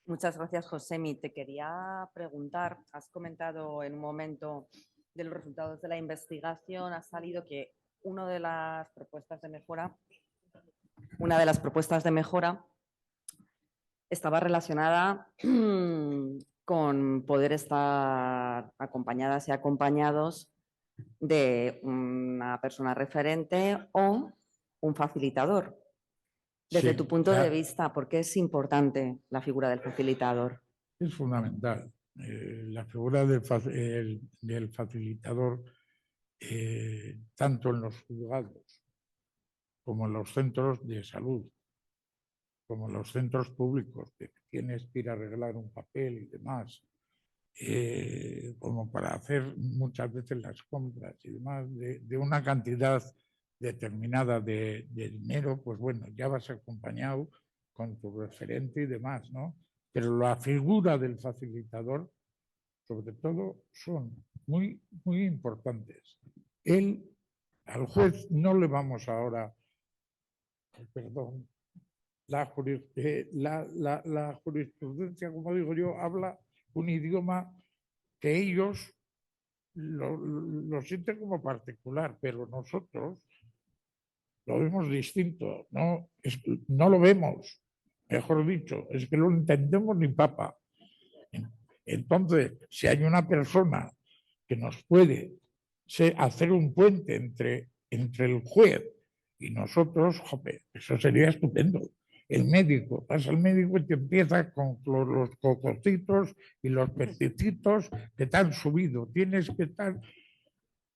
Muchas gracias, Josemi. Te quería preguntar, has comentado en un momento de los resultados de la investigación, ha salido que una de las propuestas de mejora estaba relacionada con poder estar acompañadas y acompañados de una persona referente o un facilitador. Desde tu punto de vista, ¿por qué es importante la figura del facilitador? Es fundamental. La figura del facilitador, tanto en los juzgados como en los centros de salud, como en los centros públicos, que tienes que ir a arreglar un papel y demás, como para hacer muchas veces las compras y demás, de una cantidad determinada de dinero, pues bueno, ya vas acompañado con tu referente y demás, ¿no? Pero la figura del facilitador, sobre todo, son muy, muy importantes. Al juez no le vamos ahora, perdón, la jurisprudencia, como digo yo, habla un idioma que ellos lo sienten como particular, pero nosotros lo vemos distinto, no lo vemos, mejor dicho, es que no lo entendemos ni papa. Entonces, si hay una persona que nos puede hacer un puente entre el juez y nosotros, joder, eso sería estupendo. El médico, vas al médico y te empieza con los cococitos y los pesticitos que te han subido. Tienes que estar...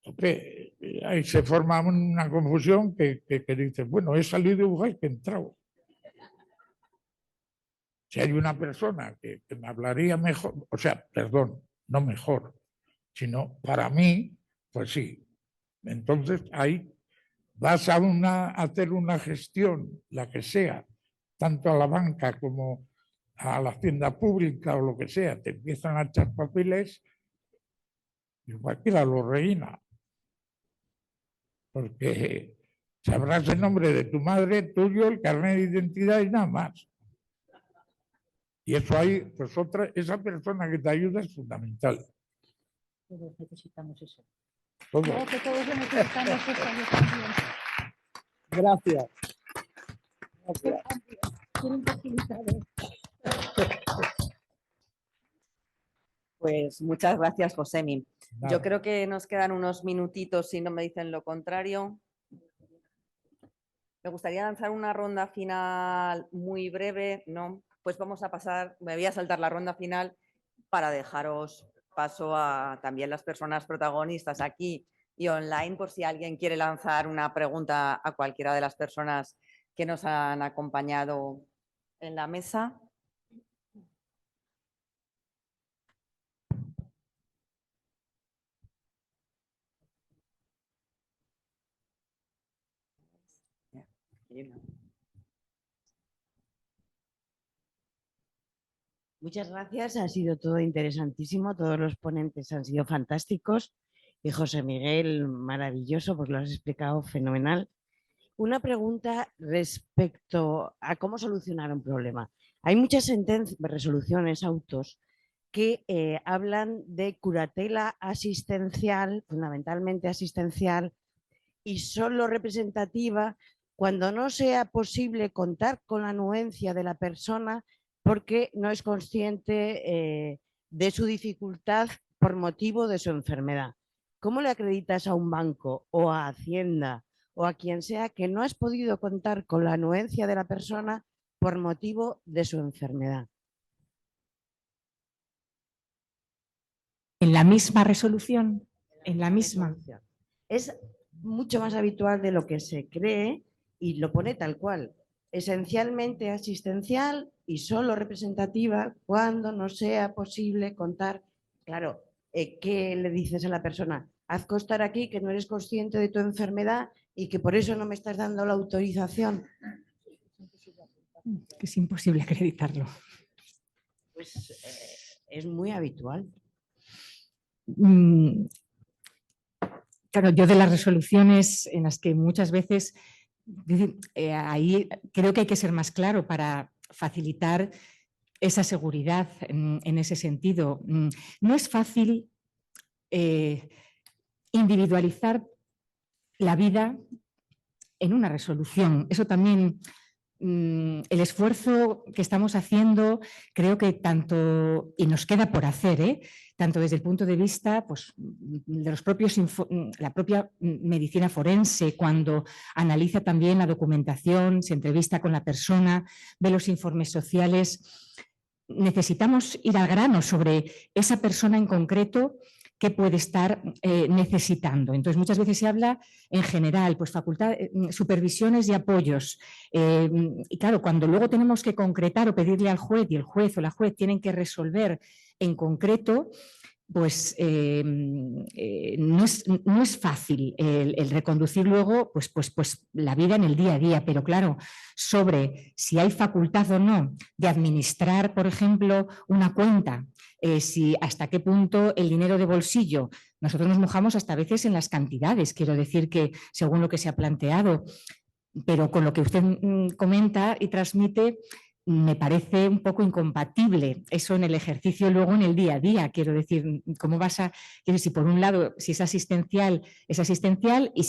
Joder, ahí se forma una confusión que dices, bueno, he salido igual que he entrado. Si hay una persona que me hablaría mejor, o sea, perdón, no mejor, sino para mí, pues sí. Entonces ahí vas a hacer una gestión, la que sea, tanto a la banca como a la hacienda pública o lo que sea, te empiezan a echar papeles, y cualquiera lo reina. Porque sabrás el nombre de tu madre, tuyo, el carnet de identidad y nada más. Y eso ahí, pues esa persona que te ayuda es fundamental. Todos necesitamos eso. Todo. Creo que todos necesitamos eso, yo también. Gracias. Quieren facilitador. Pues muchas gracias, Josemi. Nada. Yo creo que nos quedan unos minutitos si no me dicen lo contrario. Me gustaría lanzar una ronda final muy breve, ¿no? Pues vamos a pasar, me voy a saltar la ronda final para dejaros paso a también las personas protagonistas aquí y online, por si alguien quiere lanzar una pregunta a cualquiera de las personas que nos han acompañado en la mesa. Muchas gracias, ha sido todo interesantísimo, todos los ponentes han sido fantásticos y José Miguel, maravilloso, pues lo has explicado fenomenal. Una pregunta respecto a cómo solucionar un problema. Hay muchas resoluciones, autos, que hablan de curatela asistencial, fundamentalmente asistencial, y solo representativa cuando no sea posible contar con la anuencia de la persona porque no es consciente de su dificultad por motivo de su enfermedad. ¿Cómo le acreditas a un banco o a Hacienda o a quien sea que no has podido contar con la anuencia de la persona por motivo de su enfermedad? ¿En la misma resolución? ¿En la misma? Es mucho más habitual de lo que se cree y lo pone tal cual. Esencialmente asistencial y solo representativa cuando no sea posible contar. Claro, ¿qué le dices a la persona? Haz constar aquí que no eres consciente de tu enfermedad y que por eso no me estás dando la autorización. Que es imposible acreditarlo. Pues es muy habitual. Claro, yo de las resoluciones en las que muchas veces, ahí creo que hay que ser más claro para facilitar esa seguridad en ese sentido. No es fácil individualizar la vida en una resolución. Eso también, el esfuerzo que estamos haciendo, creo que tanto, y nos queda por hacer, tanto desde el punto de vista pues, de los propios la propia medicina forense, cuando analiza también la documentación, se entrevista con la persona, ve los informes sociales. Necesitamos ir al grano sobre esa persona en concreto que puede estar necesitando. Entonces, muchas veces se habla en general, pues supervisiones y apoyos. Y claro, cuando luego tenemos que concretar o pedirle al juez y el juez o la juez tienen que resolver en concreto, pues no es fácil el reconducir luego pues la vida en el día a día, pero claro, sobre si hay facultad o no de administrar, por ejemplo, una cuenta, si hasta qué punto el dinero de bolsillo, nosotros nos mojamos hasta a veces en las cantidades, quiero decir que según lo que se ha planteado, pero con lo que usted comenta y transmite, me parece un poco incompatible eso en el ejercicio luego en el día a día. Quiero decir, ¿cómo vas a...? Si por un lado, si es asistencial y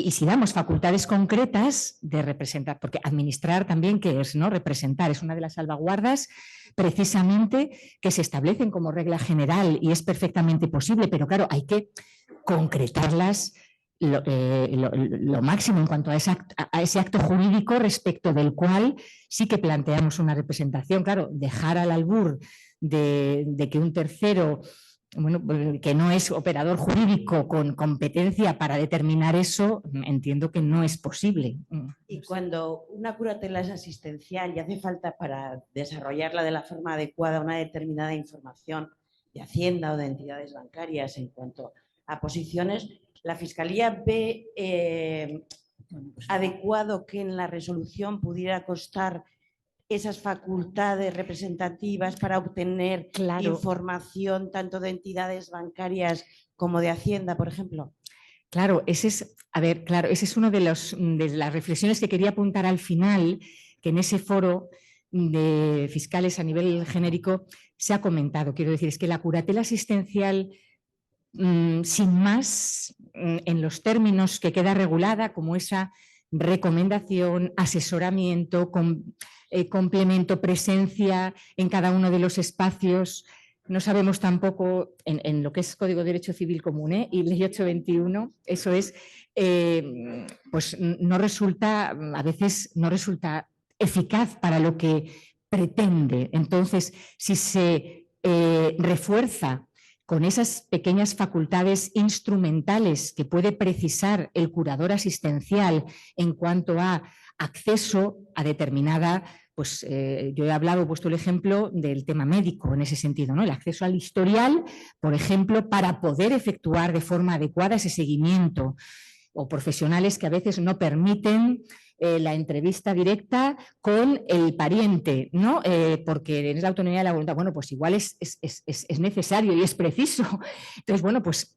Y si damos facultades concretas de representar, porque administrar también, ¿qué es? ¿No? Representar es una de las salvaguardas precisamente que se establecen como regla general y es perfectamente posible, pero claro, hay que concretarlas lo máximo en cuanto a ese acto jurídico respecto del cual sí que planteamos una representación. Claro, dejar al albur de que un tercero, bueno, que no es operador jurídico con competencia para determinar eso, entiendo que no es posible. Y cuando una curatela es asistencial y hace falta para desarrollarla de la forma adecuada una determinada información de Hacienda o de entidades bancarias en cuanto a posiciones, la Fiscalía ve adecuado que en la resolución pudiera constar esas facultades representativas para obtener información tanto de entidades bancarias como de Hacienda, por ejemplo. Claro, ese es uno de las reflexiones que quería apuntar al final, que en ese foro de fiscales a nivel genérico se ha comentado. Quiero decir, es que la curatela asistencial, sin más, en los términos que queda regulada como esa recomendación, asesoramiento, complemento, presencia en cada uno de los espacios. No sabemos tampoco en lo que es Código de Derecho Civil Común y Ley 821, eso es, pues no resulta, a veces no resulta eficaz para lo que pretende. Entonces, si se refuerza con esas pequeñas facultades instrumentales que puede precisar el curador asistencial en cuanto a acceso a determinada, pues yo he hablado, he puesto el ejemplo del tema médico en ese sentido, ¿no? El acceso al historial, por ejemplo, para poder efectuar de forma adecuada ese seguimiento, o profesionales que a veces no permiten la entrevista directa con el pariente, ¿no? Porque es la autonomía de la voluntad. Bueno, pues igual es necesario y es preciso. Entonces, bueno, pues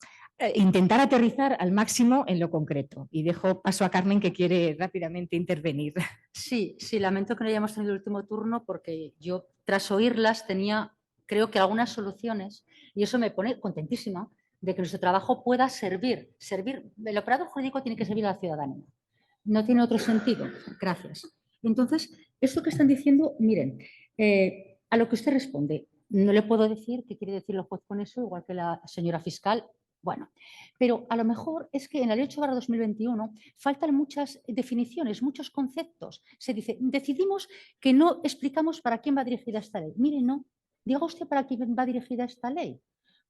intentar aterrizar al máximo en lo concreto. Y dejo paso a Carmen, que quiere rápidamente intervenir. Sí, lamento que no hayamos tenido el último turno porque yo, tras oírlas, tenía, creo que algunas soluciones y eso me pone contentísima de que nuestro trabajo pueda servir. El operador jurídico tiene que servir a la ciudadanía. No tiene otro sentido. Gracias. Entonces, esto que están diciendo, miren, a lo que usted responde, no le puedo decir qué quiere decir el juez con eso, igual que la señora fiscal. Bueno, pero a lo mejor es que en la Ley 8/2021 faltan muchas definiciones, muchos conceptos. Se dice, decidimos que no explicamos para quién va dirigida esta ley. Mire, no, diga usted para quién va dirigida esta ley.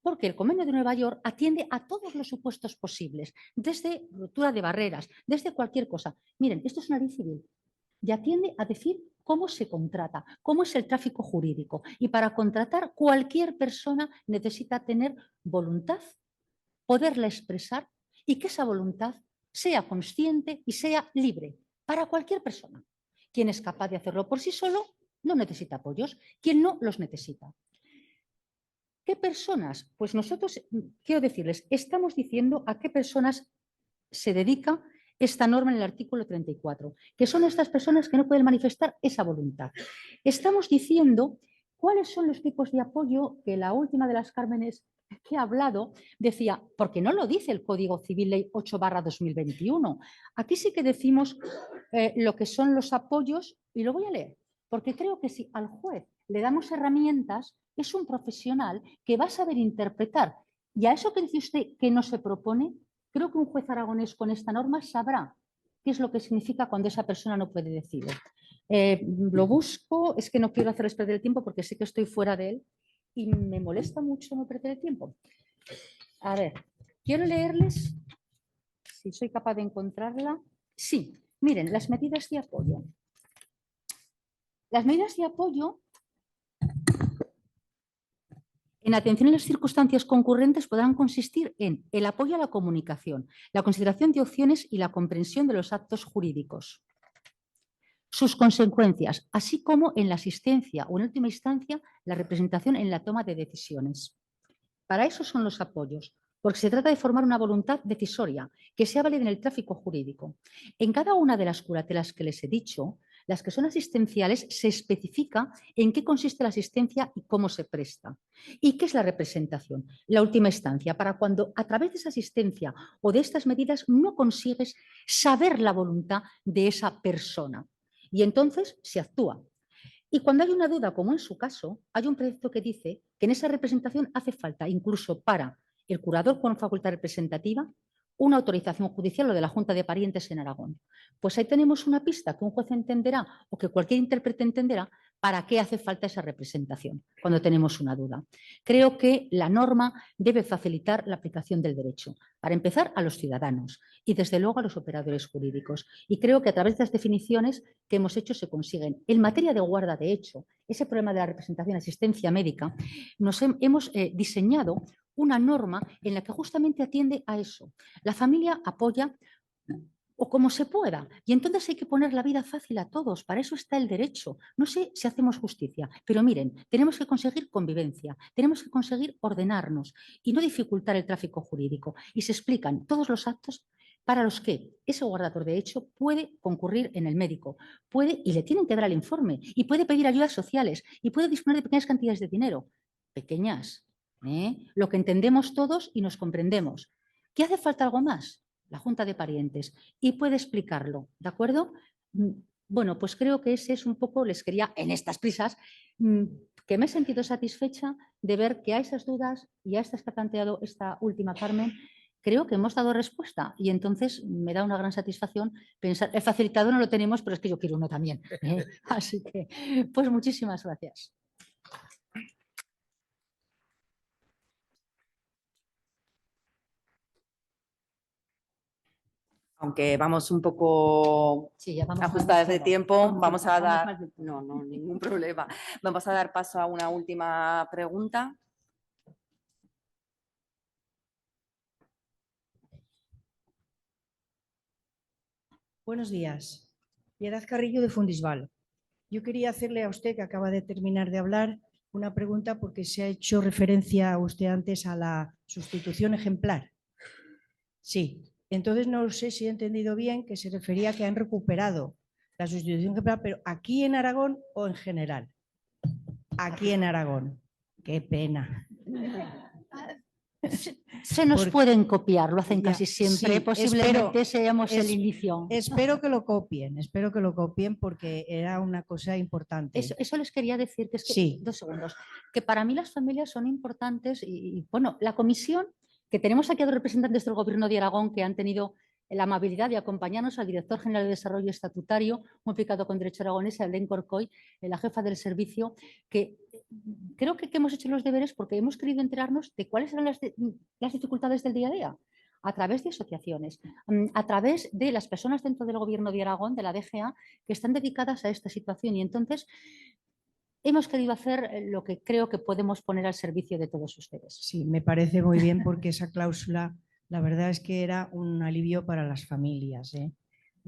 Porque el Convenio de Nueva York atiende a todos los supuestos posibles, desde ruptura de barreras, desde cualquier cosa. Miren, esto es una ley civil y atiende a decir cómo se contrata, cómo es el tráfico jurídico. Y para contratar, cualquier persona necesita tener voluntad, poderla expresar y que esa voluntad sea consciente y sea libre para cualquier persona. Quien es capaz de hacerlo por sí solo no necesita apoyos, quien no los necesita. ¿Qué personas? Pues nosotros, quiero decirles, estamos diciendo a qué personas se dedica esta norma en el artículo 34, que son estas personas que no pueden manifestar esa voluntad. Estamos diciendo cuáles son los tipos de apoyo que la última de las Cármenes que ha hablado decía, porque no lo dice el Código Civil Ley 8/2021. Aquí sí que decimos lo que son los apoyos y lo voy a leer, porque creo que si al juez le damos herramientas, es un profesional que va a saber interpretar. Y a eso que dice usted que no se propone, creo que un juez aragonés con esta norma sabrá qué es lo que significa cuando esa persona no puede decidir. Lo busco, es que no quiero hacerles perder el tiempo porque sé que estoy fuera de él y me molesta mucho no perder el tiempo. A ver, quiero leerles, si soy capaz de encontrarla. Sí, miren, las medidas de apoyo. Las medidas de apoyo en atención a las circunstancias concurrentes podrán consistir en el apoyo a la comunicación, la consideración de opciones y la comprensión de los actos jurídicos, sus consecuencias, así como en la asistencia o en última instancia la representación en la toma de decisiones. Para eso son los apoyos, porque se trata de formar una voluntad decisoria que sea válida en el tráfico jurídico. En cada una de las curatelas que les he dicho, Las que son asistenciales se especifica en qué consiste la asistencia y cómo se presta. ¿Y qué es la representación? La última instancia, para cuando a través de esa asistencia o de estas medidas no consigues saber la voluntad de esa persona. Y entonces se actúa. Y cuando hay una duda, como en su caso, hay un precepto que dice que en esa representación hace falta, incluso para el curador con facultad representativa, una autorización judicial o de la Junta de Parientes en Aragón. Pues ahí tenemos una pista que un juez entenderá o que cualquier intérprete entenderá para qué hace falta esa representación cuando tenemos una duda. Creo que la norma debe facilitar la aplicación del derecho, para empezar a los ciudadanos y desde luego a los operadores jurídicos. Y creo que a través de las definiciones que hemos hecho se consiguen. En materia de guarda, de hecho, ese problema de la representación asistencia médica, nos hemos diseñado una norma en la que justamente atiende a eso. La familia apoya o como se pueda. Y entonces hay que poner la vida fácil a todos. Para eso está el derecho. No sé si hacemos justicia, pero miren, tenemos que conseguir convivencia, tenemos que conseguir ordenarnos y no dificultar el tráfico jurídico. Y se explican todos los actos para los que ese guardador de hecho puede concurrir en el médico, puede y le tienen que dar el informe y puede pedir ayudas sociales y puede disponer de pequeñas cantidades de dinero. Pequeñas, lo que entendemos todos y nos comprendemos. ¿Qué hace falta algo más? La Junta de Parientes, y puede explicarlo, ¿de acuerdo? Bueno, pues creo que ese es un poco, les quería, en estas prisas, que me he sentido satisfecha de ver que a esas dudas y a estas que ha planteado esta última Carmen, creo que hemos dado respuesta y entonces me da una gran satisfacción pensar, el facilitador no lo tenemos, pero es que yo quiero uno también. Así que, pues muchísimas gracias. Aunque vamos un poco ajustadas de tiempo, vamos a dar... No, ningún problema. Vamos a dar paso a una última pregunta. Buenos días. Piedad Carrillo de Fundisval. Yo quería hacerle a usted, que acaba de terminar de hablar, una pregunta porque se ha hecho referencia a usted antes a la sustitución ejemplar. Sí. Entonces no sé si he entendido bien que se refería a que han recuperado la sustitución ejemplar, pero aquí en Aragón o en general. Aquí en Aragón. Qué pena. Se nos pueden copiar, lo hacen casi siempre. Sí, posiblemente seamos el inicio. Espero que lo copien porque era una cosa importante. Eso les quería decir, que es que, sí. 2 segundos, que para mí las familias son importantes y bueno, la comisión, que tenemos aquí a 2 representantes del Gobierno de Aragón que han tenido la amabilidad de acompañarnos, al Director General de Desarrollo Estatutario, modificado con Derecho Aragonés, al Corcoy, la jefa del servicio, que creo que hemos hecho los deberes porque hemos querido enterarnos de cuáles eran las dificultades del día a día, a través de asociaciones, a través de las personas dentro del Gobierno de Aragón, de la DGA, que están dedicadas a esta situación. Y entonces hemos querido hacer lo que creo que podemos poner al servicio de todos ustedes. Sí, me parece muy bien porque esa cláusula, la verdad es que era un alivio para las familias, ¿eh?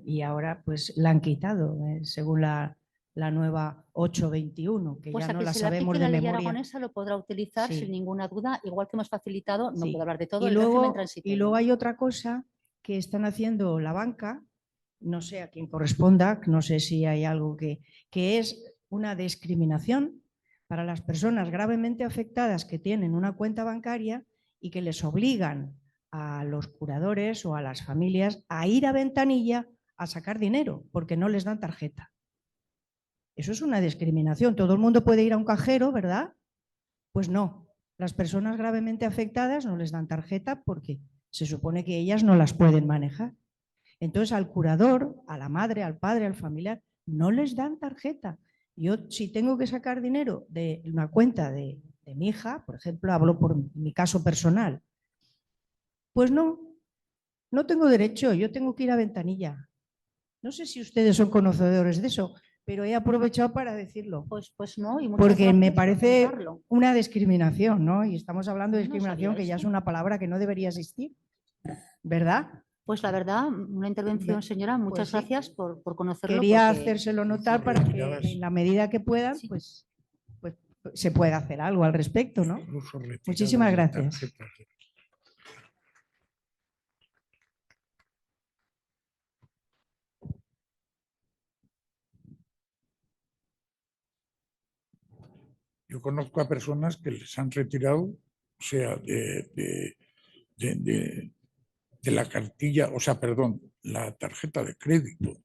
Y ahora pues la han quitado, según la nueva 821, que pues ya no la se sabemos de la ley memoria. aragonesa lo podrá utilizar Sí. sin ninguna duda, igual que hemos facilitado, no puedo hablar de todo, Y el luego, régimen transitorio. y luego hay otra cosa que están haciendo la banca, no sé a quién corresponda, no sé si hay algo que es una discriminación para las personas gravemente afectadas que tienen una cuenta bancaria y que les obligan a los curadores o a las familias a ir a ventanilla a sacar dinero porque no les dan tarjeta. Eso es una discriminación. Todo el mundo puede ir a un cajero, ¿verdad? Pues no. Las personas gravemente afectadas no les dan tarjeta porque se supone que ellas no las pueden manejar. Entonces al curador, a la madre, al padre, al familiar, no les dan tarjeta. Yo si tengo que sacar dinero de una cuenta de mi hija, por ejemplo, hablo por mi caso personal, pues no tengo derecho, yo tengo que ir a ventanilla. No sé si ustedes son conocedores de eso, pero he aprovechado para decirlo. Pues no, y porque me parece una discriminación, ¿no? Y estamos hablando de discriminación, que ya es una palabra que no debería existir, ¿verdad? Pues la verdad, una intervención, señora, muchas sí. gracias por conocerlo. Quería hacérselo notar para que en la medida que puedan, pues se pueda hacer algo al respecto, ¿no? Muchísimas gracias. Yo conozco a personas que les han retirado, o sea, de la cartilla, o sea, perdón, la tarjeta de crédito,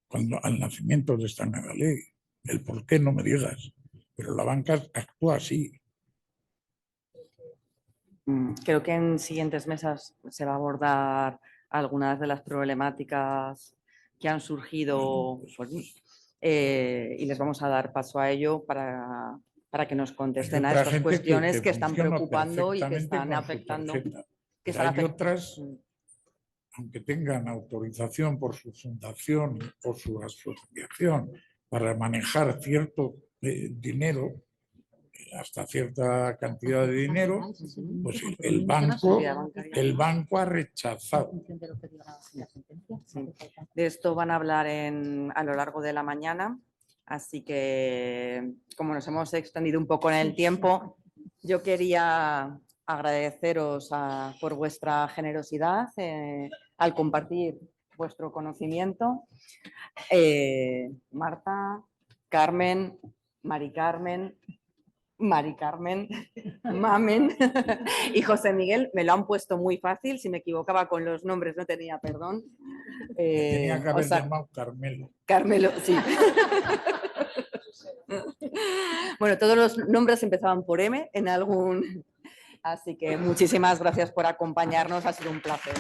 cuando al nacimiento de esta nueva ley. El por qué no me digas, pero la banca actúa así. Creo que en siguientes mesas se va a abordar algunas de las problemáticas que han surgido y les vamos a dar paso a ello para que nos contesten a estas cuestiones que están preocupando y que están afectando. Hay otras, aunque tengan autorización por su fundación o su asociación para manejar cierto dinero, hasta cierta cantidad de dinero, pues el banco ha rechazado. Sí. De esto van a hablar a lo largo de la mañana, así que como nos hemos extendido un poco en el tiempo, yo quería agradeceros por vuestra generosidad al compartir vuestro conocimiento. Marta, Carmen, Mari Carmen, Mamen y José Miguel me lo han puesto muy fácil. Si me equivocaba con los nombres no tenía perdón. Tenía que haber llamado Carmelo. Carmelo, sí. Bueno, todos los nombres empezaban por M en algún... Así que muchísimas gracias por acompañarnos, ha sido un placer.